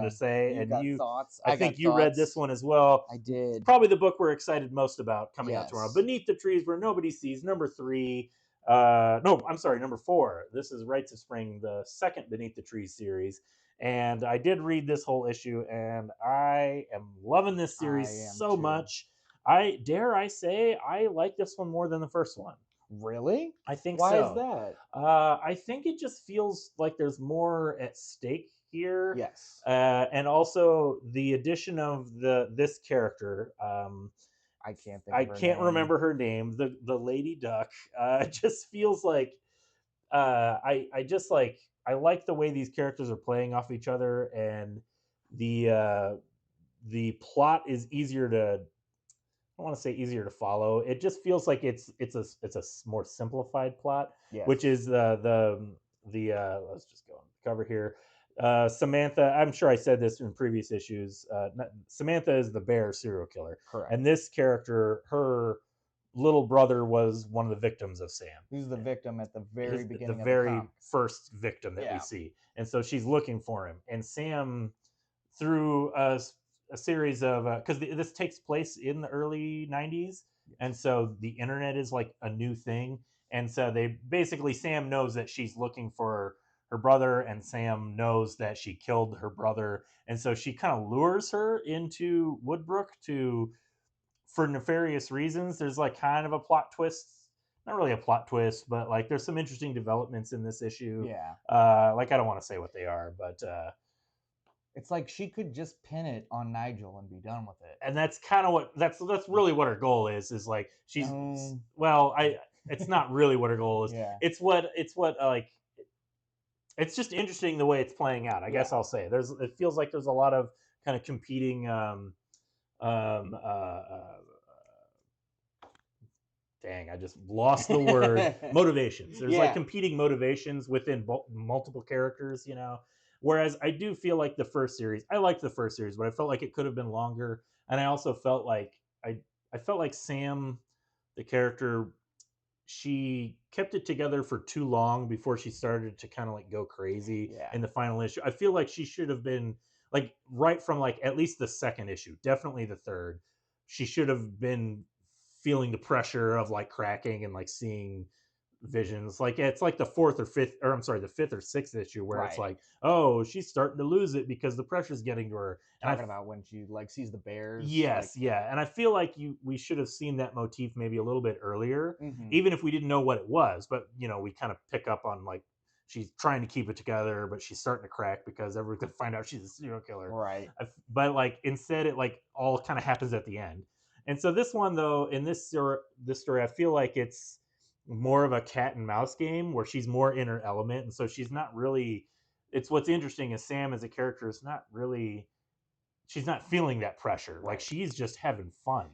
to say, You and got thoughts. I think you read this one as well. I did. Probably the book we're excited most about coming out tomorrow. Yes. Beneath the Trees Where Nobody Sees, number 3. No, I'm sorry, number 4. This is Rites of Spring, the second Beneath the Trees series. And I did read this whole issue, and I am loving this series so too. much. I say I like this one more than the first one. Really? I think Why so. is that? I think it just feels like there's more at stake here. Yes. And also the addition of this character. I can't think. I of her can't name. remember her name. The Lady Duck. Just feels like I just like I like the way these characters are playing off each other, and the plot is easier to. I want to say easier to follow. It just feels like it's a more simplified plot, Yes. which is the let's just go on the cover here. Samantha, I'm sure I said this in previous issues. Samantha is the bear serial killer. Correct. And this character, her little brother, was one of the victims of Sam. He's the victim at the very beginning. The very first victim that we Yeah. see, and so she's looking for him. And Sam, through a series of because this takes place in the early 90s, and so the internet is like a new thing, and so they basically, Sam knows that she's looking for her brother, and Sam knows that she killed her brother, and so she kind of lures her into Woodbrook for nefarious reasons. There's like kind of a plot twist, not really a plot twist, but like there's some interesting developments in this issue. Yeah. Like I don't want to say what they are, but it's like she could just pin it on Nigel and be done with it. And that's kind of what that's really what her goal is like she's well, it's not really what her goal is. Yeah. It's what like it's just interesting the way it's playing out. I guess I'll say it feels like there's a lot of kind of competing dang, I just lost the word. Motivations. There's like competing motivations within multiple characters, Whereas I do feel like the first series, I liked the first series, but I felt like it could have been longer. And I also felt like I felt like Sam, the character, she kept it together for too long before she started to kind of like go crazy in the final issue. I feel like she should have been like right from like at least the second issue, definitely the third. She should have been feeling the pressure of like cracking and like seeing visions. Like it's like the the fifth or sixth issue where it's like, oh, she's starting to lose it because the pressure's getting to her. Talking about when she like sees the bears. Yes, and I feel like we should have seen that motif maybe a little bit earlier, even if we didn't know what it was. But we kind of pick up on like she's trying to keep it together, but she's starting to crack because everyone's gonna find out she's a serial killer. Right. But like instead, it like all kind of happens at the end. And so this one though, in this story, I feel like it's more of a cat and mouse game where she's more in her element, and so she's not really. It's what's interesting is Sam as a character is not really. She's not feeling that pressure. Like she's just having fun,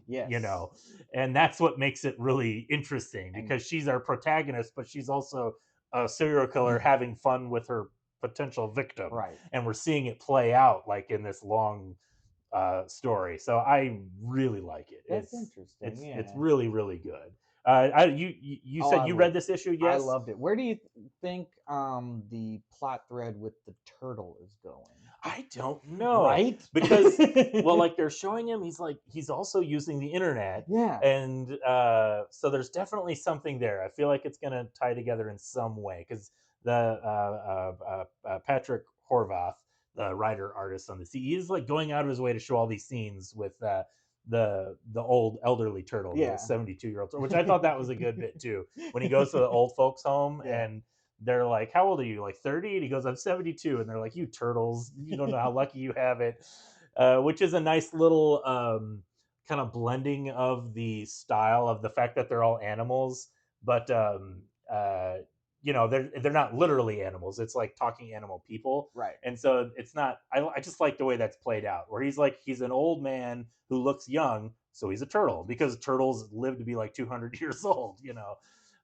and that's what makes it really interesting because she's our protagonist, but she's also a serial killer having fun with her potential victim, right? And we're seeing it play out like in this long story. So I really like it. That's interesting. It's really, really good. You said you read this issue? Yes, I loved it. Where do you think the plot thread with the turtle is going? I don't know. Right? Because well, like they're showing him, he's also using the internet. Yeah. And so there's definitely something there. I feel like it's gonna tie together in some way because the Patrick Horvath, the writer artist on this. He is like going out of his way to show all these scenes with the old elderly turtle, the Yeah. 72-year-old turtle, which I thought that was a good bit too. When he goes to the old folks home Yeah. and they're like, "How old are you? Like 30?" And he goes, "I'm 72." And they're like, "You turtles, you don't know how lucky you have it," which is a nice little kind of blending of the style of the fact that they're all animals, but they're not literally animals. It's like talking animal people, Right. and so it's not. I just like the way that's played out, where he's an old man who looks young, so he's a turtle because turtles live to be like 200 years old.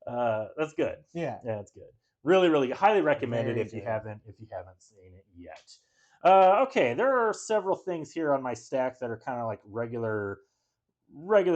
That's good. Yeah. Yeah, that's good. Really, really highly recommended Very if you good. haven't seen it yet. Okay, there are several things here on my stack that are kind of like regular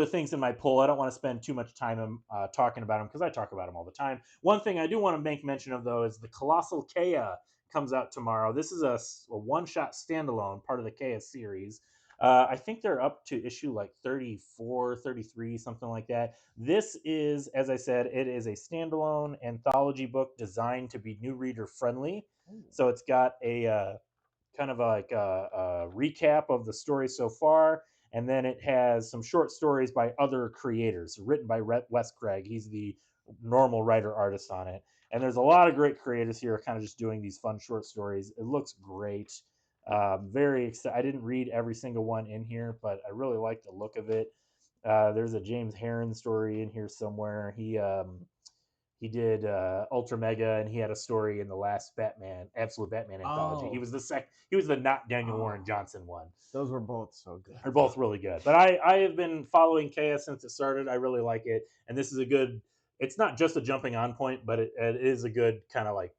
things in my pull. I don't want to spend too much time talking about them because I talk about them all the time. One thing I do want to make mention of, though, is the Colossal Kea comes out tomorrow. This is a one-shot standalone, part of the Kea series. I think they're up to issue like 34, 33, something like that. This is, as I said, it is a standalone anthology book designed to be new reader friendly. So it's got a kind of like a recap of the story so far, and then it has some short stories by other creators written by Wes Craig. He's the normal writer artist on it, and there's a lot of great creators here kind of just doing these fun short stories. It looks great. Very excited. I didn't read every single one in here, but I really like the look of it. There's a James Heron story in here somewhere. He did Ultra Mega, and he had a story in the last Absolute Batman anthology. He was the not Daniel Warren Johnson one. Those were both so good. They're both really good. But I have been following Chaos since it started. I really like it, and this is a good. It's not just a jumping on point, but it is a good kind of like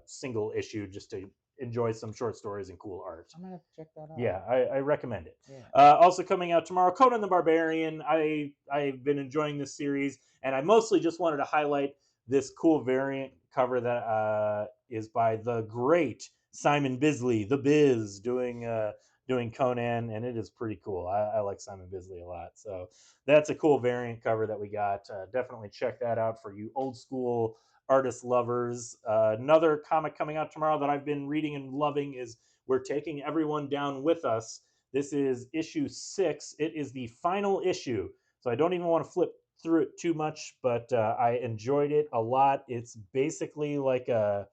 single issue just to enjoy some short stories and cool art. I'm gonna have to check that out. Yeah, I recommend it. Yeah. Also coming out tomorrow, Conan the Barbarian. I've been enjoying this series, and I mostly just wanted to highlight this cool variant cover that is by the great Simon Bisley, the Biz, doing Conan, and it is pretty cool. I like Simon Bisley a lot, so that's a cool variant cover that we got. Definitely check that out for you old school artist lovers. Another comic coming out tomorrow that I've been reading and loving is We're Taking Everyone Down With Us. This is issue 6. It is the final issue, so I don't even want to flip through it too much, but I enjoyed it a lot. It's basically like a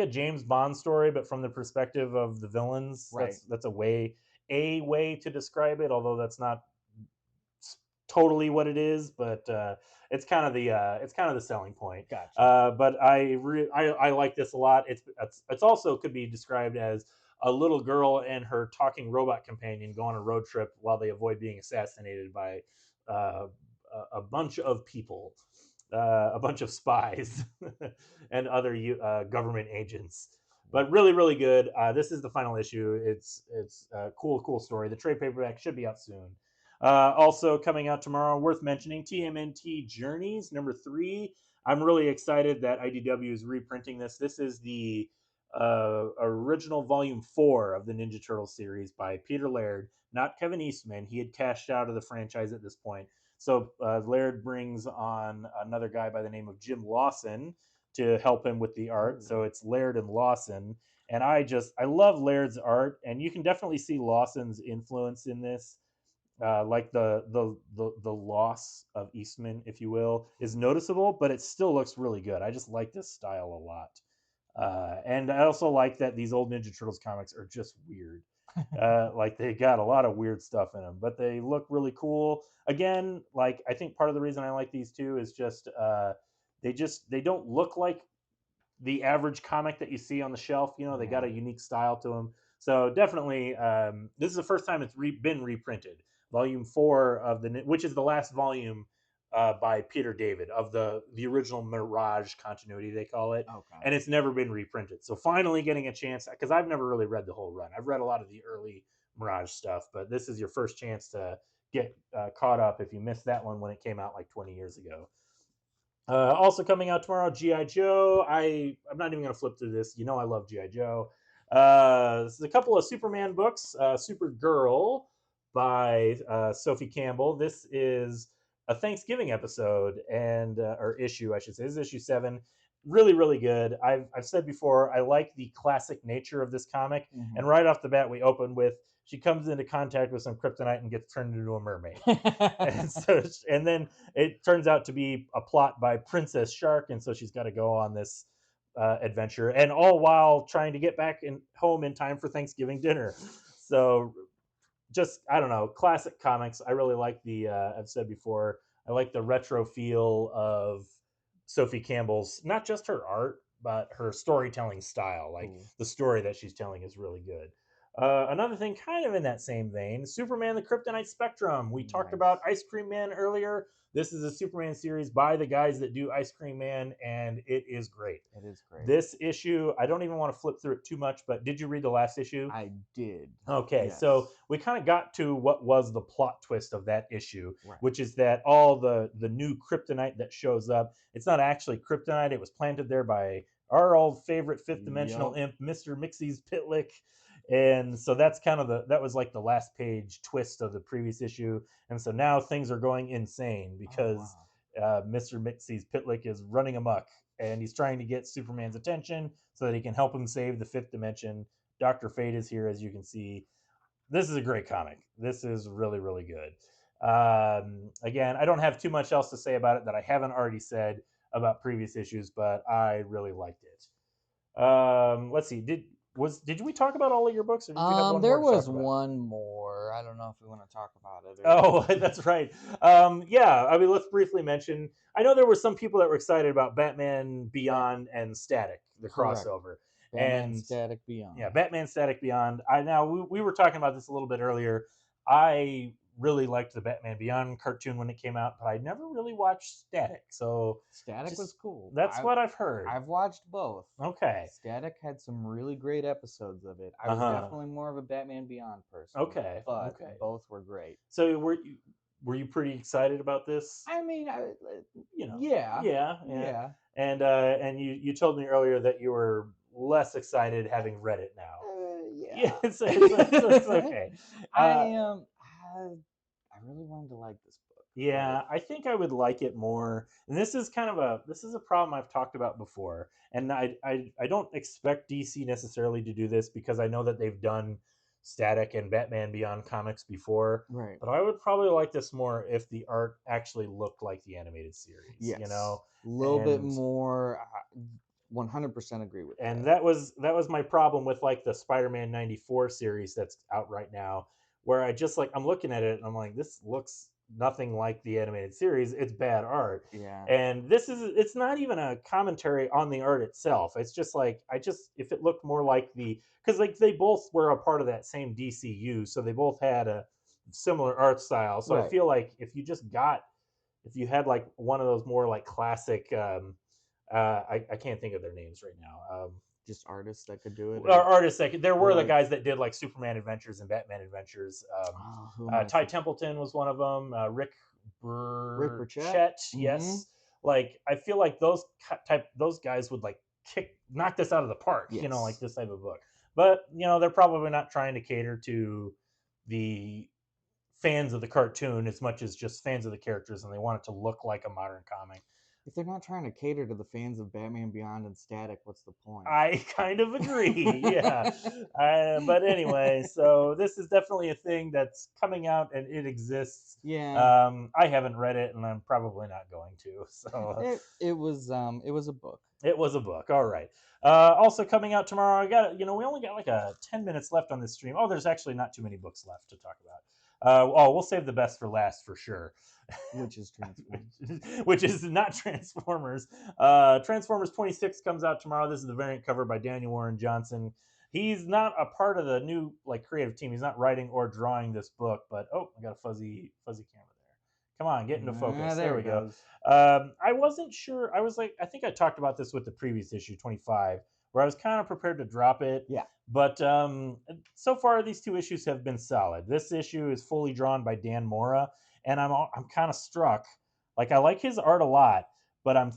James Bond story, but from the perspective of the villains. Right. That's a way to describe it, although that's not totally what it is, but it's kind of the selling point. Gotcha. But I like this a lot. It's also could be described as a little girl and her talking robot companion go on a road trip while they avoid being assassinated by uh, a bunch of people, a bunch of spies, and other government agents. But really, really good. This is the final issue. It's a cool story. The trade paperback should be out soon. Also coming out tomorrow, worth mentioning, TMNT Journeys #3. I'm really excited that IDW is reprinting this. This is the original volume 4 of the Ninja Turtle series by Peter Laird, not Kevin Eastman. He had cashed out of the franchise at this point. So Laird brings on another guy by the name of Jim Lawson to help him with the art. So it's Laird and Lawson. And I love Laird's art, and you can definitely see Lawson's influence in this. Like the loss of Eastman, if you will, is noticeable, but it still looks really good. I just like this style a lot. And I also like that these old Ninja Turtles comics are just weird. Like they got a lot of weird stuff in them, but they look really cool. Again, like I think part of the reason I like these two is just they don't look like the average comic that you see on the shelf. They got a unique style to them. So definitely, this is the first time it's been reprinted. Volume 4 of which is the last volume by Peter David of the original Mirage continuity, they call it. Okay. And it's never been reprinted. So finally getting a chance, because I've never really read the whole run. I've read a lot of the early Mirage stuff, but this is your first chance to get caught up if you missed that one when it came out like 20 years ago. Also coming out tomorrow, G.I. Joe. I'm not even going to flip through this. I love G.I. Joe. This is a couple of Superman books. Supergirl by Sophie Campbell. This is a Thanksgiving episode or issue, I should say. This is issue 7. really, really good. I've said before, I like the classic nature of this comic. And right off the bat, we open with she comes into contact with some kryptonite and gets turned into a mermaid. And so, and then it turns out to be a plot by Princess Shark, and so she's got to go on this adventure, and all while trying to get back home in time for Thanksgiving dinner. So, just I don't know, classic comics. I really like the. I've said before, I like the retro feel of Sophie Campbell's, not just her art, but her storytelling style. Like Ooh. the story that she's telling is really good. Another thing, kind of in that same vein, Superman: The Kryptonite Spectrum. We talked Nice. about Ice Cream Man earlier. This is a Superman series by the guys that do Ice Cream Man, and it is great. It is great. This issue, I don't even want to flip through it too much, but did you read the last issue? I did. Okay, Yes. so we kind of got to what was the plot twist of that issue, Right. which is that all the new kryptonite that shows up, it's not actually kryptonite. It was planted there by our old favorite fifth dimensional imp, Mr. Mixie's Pitlick. And so that's kind of that was like the last page twist of the previous issue. And so now things are going insane because Mr. Mixie's Pitlick is running amok, and he's trying to get Superman's attention so that he can help him save the fifth dimension. Dr. Fate is here, as you can see. This is a great comic. This is really, really good. Again, I don't have too much else to say about it that I haven't already said about previous issues, but I really liked it. Let's see. Did we talk about all of your books, or did you have one There more to was talk about? one more. I don't know if we want to talk about it. Oh, that's right. Yeah, I mean, let's briefly mention. I know there were some people that were excited about Batman Beyond and Static, the Correct. crossover. Batman And Static Beyond. Yeah, Batman Static Beyond. We were talking about this a little bit earlier. I really liked the Batman Beyond cartoon when it came out, but I never really watched Static. So Static was cool. That's what I've heard. I've watched both. Okay. Static had some really great episodes of it. I was definitely more of a Batman Beyond person. Okay. But both were great. So were you pretty excited about this? I mean, yeah. And you told me earlier that you were less excited having read it now. Yeah. It's okay. I really wanted to like this book. Yeah, I think I would like it more. And this is a problem I've talked about before. And I don't expect DC necessarily to do this because I know that they've done Static and Batman Beyond comics before. Right. But I would probably like this more if the art actually looked like the animated series. Yes. A little bit more. 100% agree with that. And that was my problem with like the Spider-Man 94 series that's out right now, where I just I'm looking at it and I'm like, this looks nothing like the animated series. It's bad art. Yeah. And it's not even a commentary on the art itself. It's just if it looked more like because like they both were a part of that same DCU, so they both had a similar art style. So I feel like if you had like one of those more like classic I can't think of their names right now. Just artists that could do it. Artists that there were the guys that did like Superman Adventures and Batman Adventures. Ty Templeton was one of them. Rick Burchett, yes. Like I feel like those guys would like knock this out of the park. Yes. Like this type of book. But they're probably not trying to cater to the fans of the cartoon as much as just fans of the characters, and they want it to look like a modern comic. If they're not trying to cater to the fans of Batman Beyond and Static, what's the point? I kind of agree. Yeah. But anyway, so this is definitely a thing that's coming out and it exists. Yeah. I haven't read it and I'm probably not going to. So it was a book. It was a book. All right. Also coming out tomorrow, we only got like 10 minutes left on this stream. Oh, there's actually not too many books left to talk about. We'll save the best for last for sure. Which is Transformers. Which is not Transformers. Transformers 26 comes out tomorrow. This is the variant cover by Daniel Warren Johnson. He's not a part of the new creative team. He's not writing or drawing this book, but I got a fuzzy camera there. Come on, get into focus. There we go. I wasn't sure. I think I talked about this with the previous issue 25, where I was kind of prepared to drop it. Yeah. But so far, these two issues have been solid. This issue is fully drawn by Dan Mora. And I'm kind of struck. Like I like his art a lot, but I'm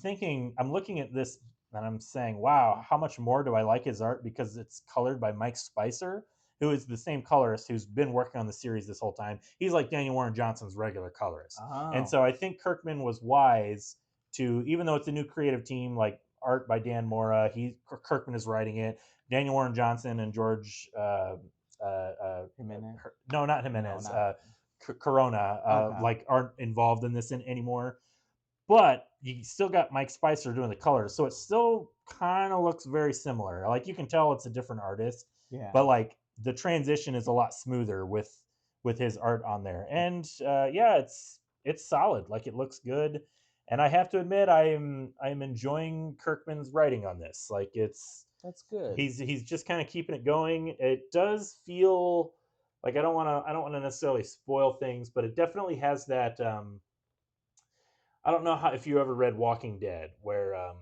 looking at this and I'm saying, wow, how much more do I like his art because it's colored by Mike Spicer, who is the same colorist who's been working on the series this whole time. He's like Daniel Warren Johnson's regular colorist. Oh. And so I think Kirkman was wise to, even though it's a new creative team, like art by Dan Mora. Kirkman is writing it. Daniel Warren Johnson and George Jimenez? no, not Jimenez. not- Corona Okay. like aren't involved in this anymore. But you still got Mike Spicer doing the colors, so it still kind of looks very similar. Like you can tell it's a different artist, Yeah. but like the transition is a lot smoother with his art on there. And yeah, it's solid. Like it looks good. And I have to admit, I'm enjoying Kirkman's writing on this. Like That's good. he's just kind of keeping it going. It does feel like I don't want to necessarily spoil things, but it definitely has that. I don't know how if you ever read Walking Dead, where No.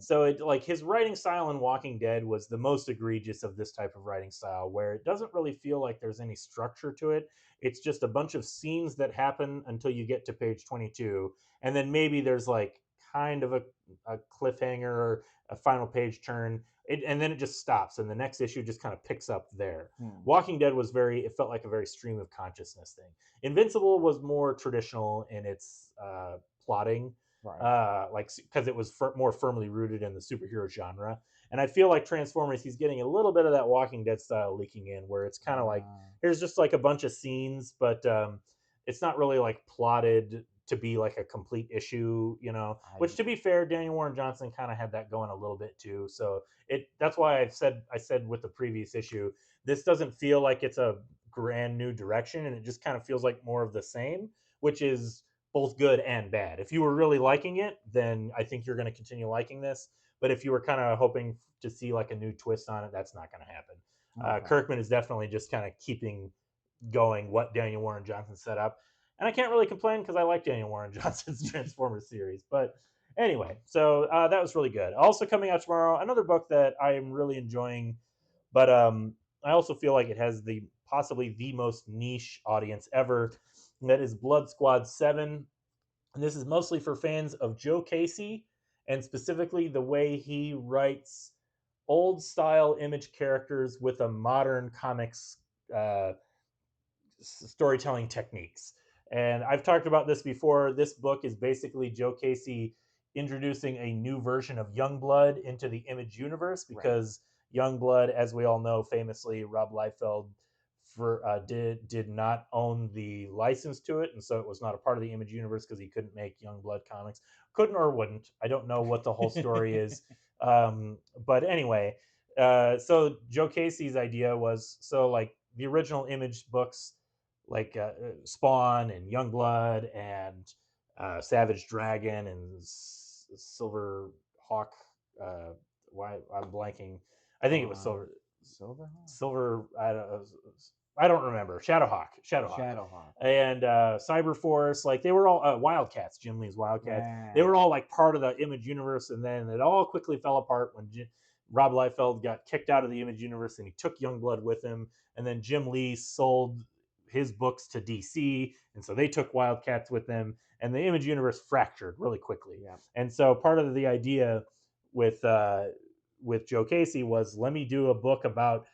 so it like his writing style in Walking Dead was the most egregious of this type of writing style, where it doesn't really feel like there's any structure to it. It's just a bunch of scenes that happen until you get to page 22, and then maybe there's like kind of a cliffhanger or a final page turn, and then it just stops, and the next issue just kind of picks up there. Walking Dead was it felt like a very stream of consciousness thing. Invincible was more traditional in its plotting, Right. like because it was more firmly rooted in the superhero genre. And I feel like Transformers, he's getting a little bit of that Walking Dead style leaking in, where it's kind of like here's just like a bunch of scenes, but it's not really like plotted to be like a complete issue, you know. Which, to be fair, Daniel Warren Johnson kind of had that going a little bit too. So that's why I said with the previous issue, this doesn't feel like it's a brand new direction, and it just kind of feels like more of the same, which is both good and bad. If you were really liking it, then I think you're going to continue liking this. But if you were kind of hoping to see like a new twist on it, that's not going to happen. Okay. Kirkman is definitely just kind of keeping going what Daniel Warren Johnson set up. And I can't really complain because I like Daniel Warren Johnson's Transformers series. But anyway, so that was really good. Also coming out tomorrow, another book that I am really enjoying, but I also feel like it has the possibly the most niche audience ever. And that is Blood Squad 7. And this is mostly for fans of Joe Casey, and specifically the way he writes old style Image characters with a modern comics uh, storytelling techniques. And I've talked about this before. This book is basically Joe Casey introducing a new version of Youngblood into the Image universe, because Youngblood, as we all know, famously Rob Liefeld did not own the license to it, and so it was not a part of the Image universe because he couldn't make Youngblood comics. Couldn't or wouldn't. I don't know what the whole story is. But anyway, so Joe Casey's idea was, so like the original Image books, like Spawn and Youngblood and Savage Dragon and Silver Hawk. Why I'm blanking. I think it was Silver. I don't remember. Shadowhawk. And Cyberforce. Like they were all Wildcats. Jim Lee's Wildcats. They were all like part of the Image universe, and then it all quickly fell apart when Rob Liefeld got kicked out of the Image universe, and he took Youngblood with him. And then Jim Lee sold his books to DC, and so they took Wildcats with them, and the Image universe fractured really quickly. Yeah. And so part of the idea with Joe Casey was, let me do a book about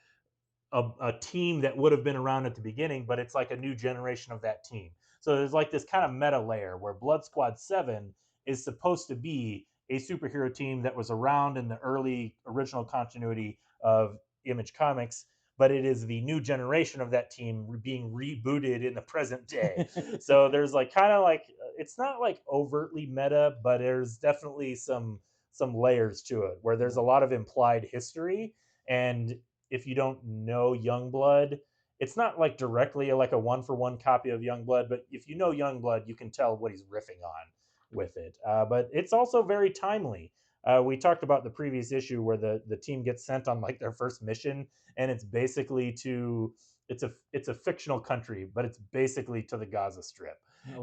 a team that would have been around at the beginning, but it's like a new generation of that team. So there's like this kind of meta layer where Blood Squad 7 is supposed to be a superhero team that was around in the early original continuity of Image Comics, but it is the new generation of that team being rebooted in the present day. So there's like kind of like, it's not like overtly meta, but there's definitely some layers to it where there's a lot of implied history. And if you don't know Youngblood, it's not like directly like a one-for-one copy of Youngblood, but if you know Youngblood, you can tell what he's riffing on with it. But it's also very timely. We talked about the previous issue where the team gets sent on like their first mission, and it's basically it's a fictional country, but it's basically to the Gaza Strip.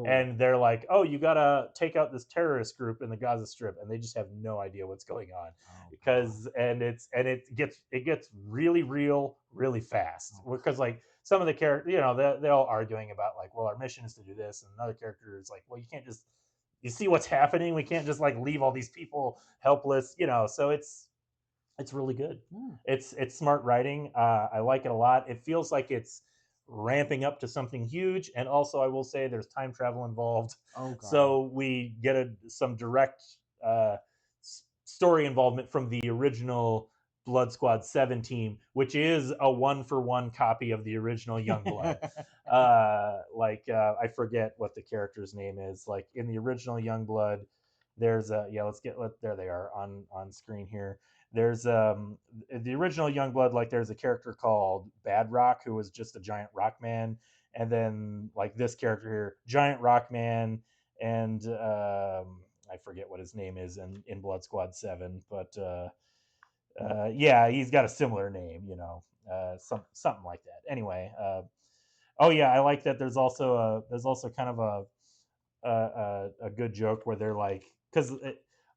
And they're like, oh, you gotta take out this terrorist group in the Gaza Strip, and they just have no idea what's going on, because it gets really real really fast, because like some of the characters, they're all arguing about like, well, our mission is to do this, and another character is like, well, you can't just, you see what's happening, we can't just like leave all these people helpless, so it's really good. It's smart writing. I like it a lot. It feels like it's ramping up to something huge, and also I will say there's time travel involved. So we get some direct story involvement from the original Blood Squad 7 team, which is a 1-for-1 copy of the original Youngblood. I forget what the character's name is. Like in the original Youngblood, there's there they are on screen here. There's the original Youngblood, like there's a character called Bad Rock who was just a giant rock man, and then like this character here, Giant Rock Man, and I forget what his name is in Blood Squad 7, but yeah, he's got a similar name, something like that. Anyway, oh yeah, I like that. There's also kind of a good joke where they're like, because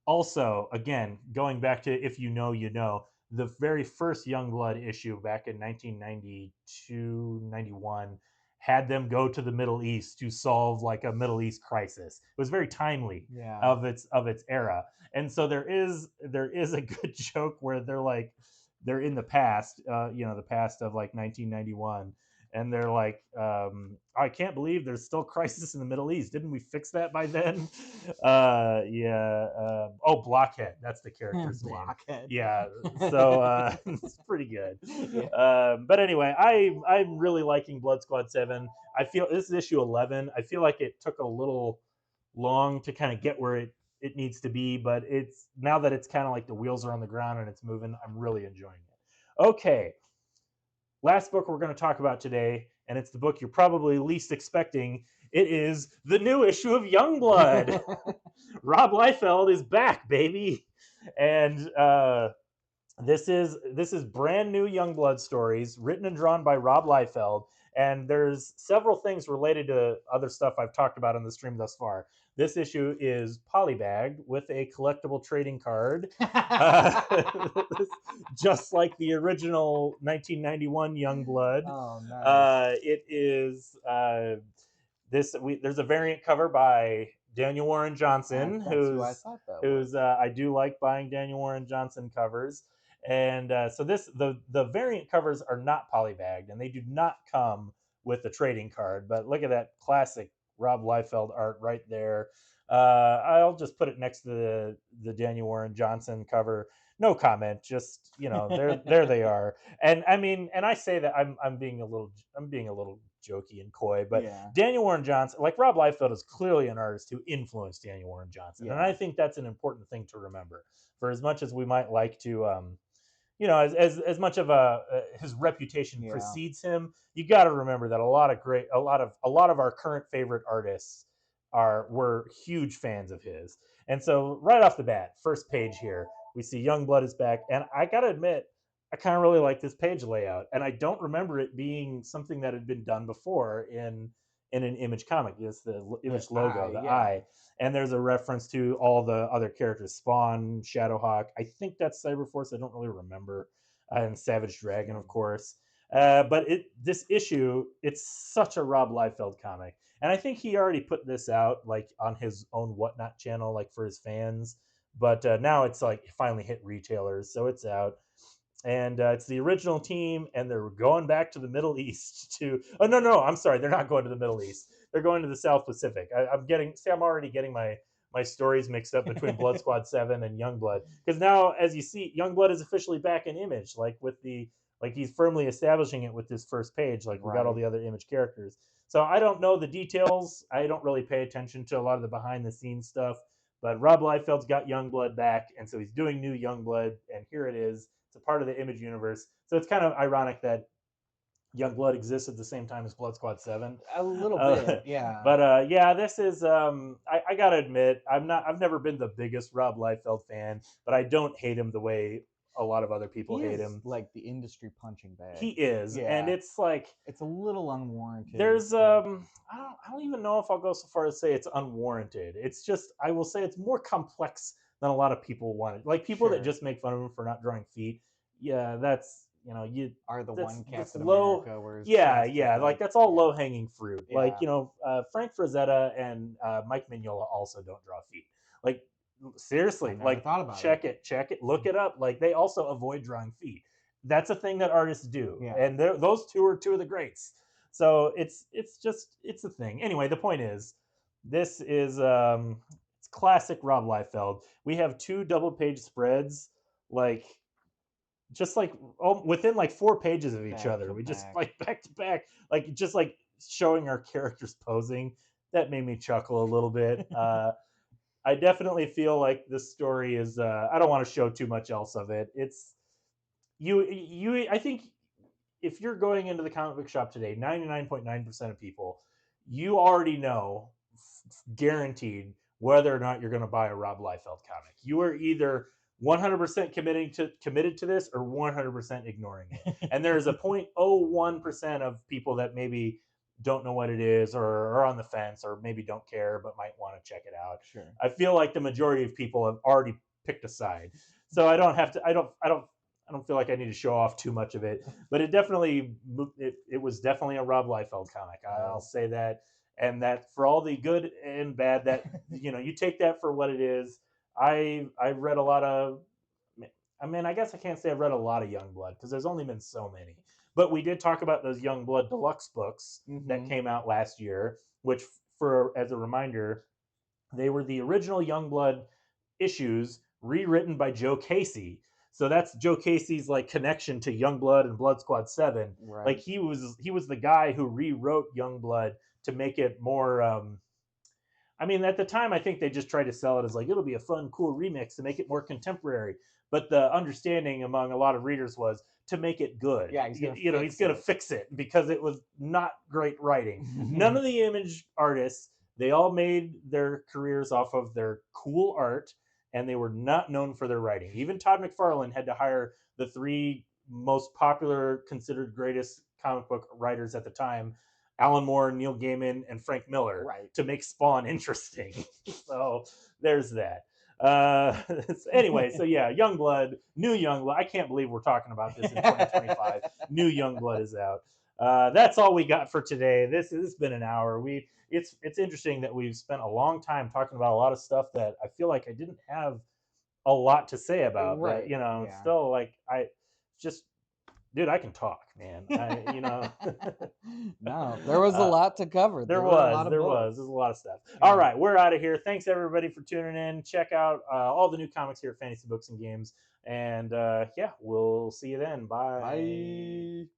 also again going back to if you know you know, the very first Youngblood issue back in 1992 91 had them go to the Middle East to solve like a Middle East crisis. It was very timely Yeah. of its era, and so there is a good joke where they're in the past, the past of like 1991, and they're like, I can't believe there's still crisis in the Middle East. Didn't we fix that by then? Yeah. Blockhead. That's the character's name. Blockhead. Yeah. So it's pretty good. Yeah. But anyway, I'm really liking Blood Squad 7. I feel this is issue 11. I feel like it took a little long to kind of get where it needs to be, but it's now that it's kind of like the wheels are on the ground and it's moving, I'm really enjoying it. Okay. Last book we're going to talk about today, and it's the book you're probably least expecting. It is the new issue of Youngblood. Rob Liefeld is back, baby, and this is brand new Youngblood stories written and drawn by Rob Liefeld. And there's several things related to other stuff I've talked about on the stream thus far. This issue is polybagged with a collectible trading card, just like the original 1991 Youngblood. Oh, nice. It is there's a variant cover by Daniel Warren Johnson, who's I do like buying Daniel Warren Johnson covers. And so the variant covers are not polybagged, and they do not come with the trading card. But look at that classic Rob Liefeld art right there. I'll just put it next to the Daniel Warren Johnson cover. No comment. Just there they are. And I mean, and I say that I'm being a little jokey and coy, but Yeah. Daniel Warren Johnson, like Rob Liefeld, is clearly an artist who influenced Daniel Warren Johnson, and I think that's an important thing to remember. For as much as we might like to as much of his reputation precedes him, you got to remember that a lot of our current favorite artists were huge fans of his. And so right off the bat, first page here, we see Youngblood is back, and I got to admit, I kind of really like this page layout, and I don't remember it being something that had been done before in an Image comic. It's the Image logo, the eye. And there's a reference to all the other characters: Spawn, Shadowhawk. I think that's Cyberforce. I don't really remember, and Savage Dragon, of course. But this issue, it's such a Rob Liefeld comic, and I think he already put this out like on his own Whatnot channel, like for his fans. But now it's like finally hit retailers, so it's out. And it's the original team, and they're going back to the Middle East to. Oh no, I'm sorry, they're not going to the Middle East. They're going to the South Pacific. I'm already getting my stories mixed up between Blood Squad 7 and Youngblood, because now, as you see, Youngblood is officially back in Image, he's firmly establishing it with this first page. Like we got all the other Image characters. So I don't know the details. I don't really pay attention to a lot of the behind the scenes stuff. But Rob Liefeld's got Youngblood back, and so he's doing new Youngblood, and here it is. It's a part of the Image universe. So it's kind of ironic that Youngblood exists at the same time as Blood Squad 7. A little bit, yeah. But yeah, this is I gotta admit, I've never been the biggest Rob Liefeld fan, but I don't hate him the way a lot of other people hate him. Like the industry punching bag. He is, and it's like it's a little unwarranted. There's I don't even know if I'll go so far as to say it's unwarranted. It's just, I will say it's more complex than a lot of people want it. Like people that just make fun of him for not drawing feet. Yeah, that's you are the one Captain low, America where like that's all low hanging fruit. Yeah. Like Frank Frazetta and Mike Mignola also don't draw feet. Like seriously, like check it, look it up. Like they also avoid drawing feet. That's a thing that artists do, and those two are two of the greats. So it's a thing. Anyway, the point is, this is it's classic Rob Liefeld. We have 2 double-page spreads, like just like within like 4 pages of each Back other. to We just back. like back to back, like just like showing our characters posing. That made me chuckle a little bit. I definitely feel like this story is. I don't want to show too much else of it. It's you. I think if you're going into the comic book shop today, 99.9% of people, you already know, guaranteed, whether or not you're going to buy a Rob Liefeld comic. You are either 100% committed to this or 100% ignoring it. And there is a 0.01% of people that maybe don't know what it is or are on the fence or maybe don't care but might want to check it out. Sure. I feel like the majority of people have already picked a side. So I don't have to I don't feel like I need to show off too much of it, but it definitely it was definitely a Rob Liefeld comic. I'll say that, and that for all the good and bad, that you take that for what it is. I've read a lot of. I mean, I guess I can't say I've read a lot of Youngblood because there's only been so many. But we did talk about those Youngblood deluxe books that came out last year, which, for as a reminder, they were the original Youngblood issues rewritten by Joe Casey. So that's Joe Casey's like connection to Youngblood and Blood Squad 7. Right. Like he was the guy who rewrote Youngblood to make it more I mean, at the time, I think they just tried to sell it as like it'll be a fun, cool remix to make it more contemporary. But the understanding among a lot of readers was to make it good. Yeah, he's gonna he's going to fix it because it was not great writing. None of the Image artists, they all made their careers off of their cool art, and they were not known for their writing. Even Todd McFarlane had to hire the 3 most popular, considered greatest comic book writers at the time, Alan Moore, Neil Gaiman, and Frank Miller, Right. to make Spawn interesting. So there's that. Anyway, so yeah, Youngblood, new Youngblood. I can't believe we're talking about this in 2025. New Youngblood is out. That's all we got for today. This has been an hour. It's interesting that we've spent a long time talking about a lot of stuff that I feel like I didn't have a lot to say about. Right, But yeah. still, like I just, dude, I can talk, man. No, there was a lot to cover. There were a lot of there's books. a lot of stuff. Yeah. All right, we're out of here. Thanks everybody for tuning in. Check out all the new comics here at Fantasy Books and Games, and yeah, we'll see you then. Bye. Bye.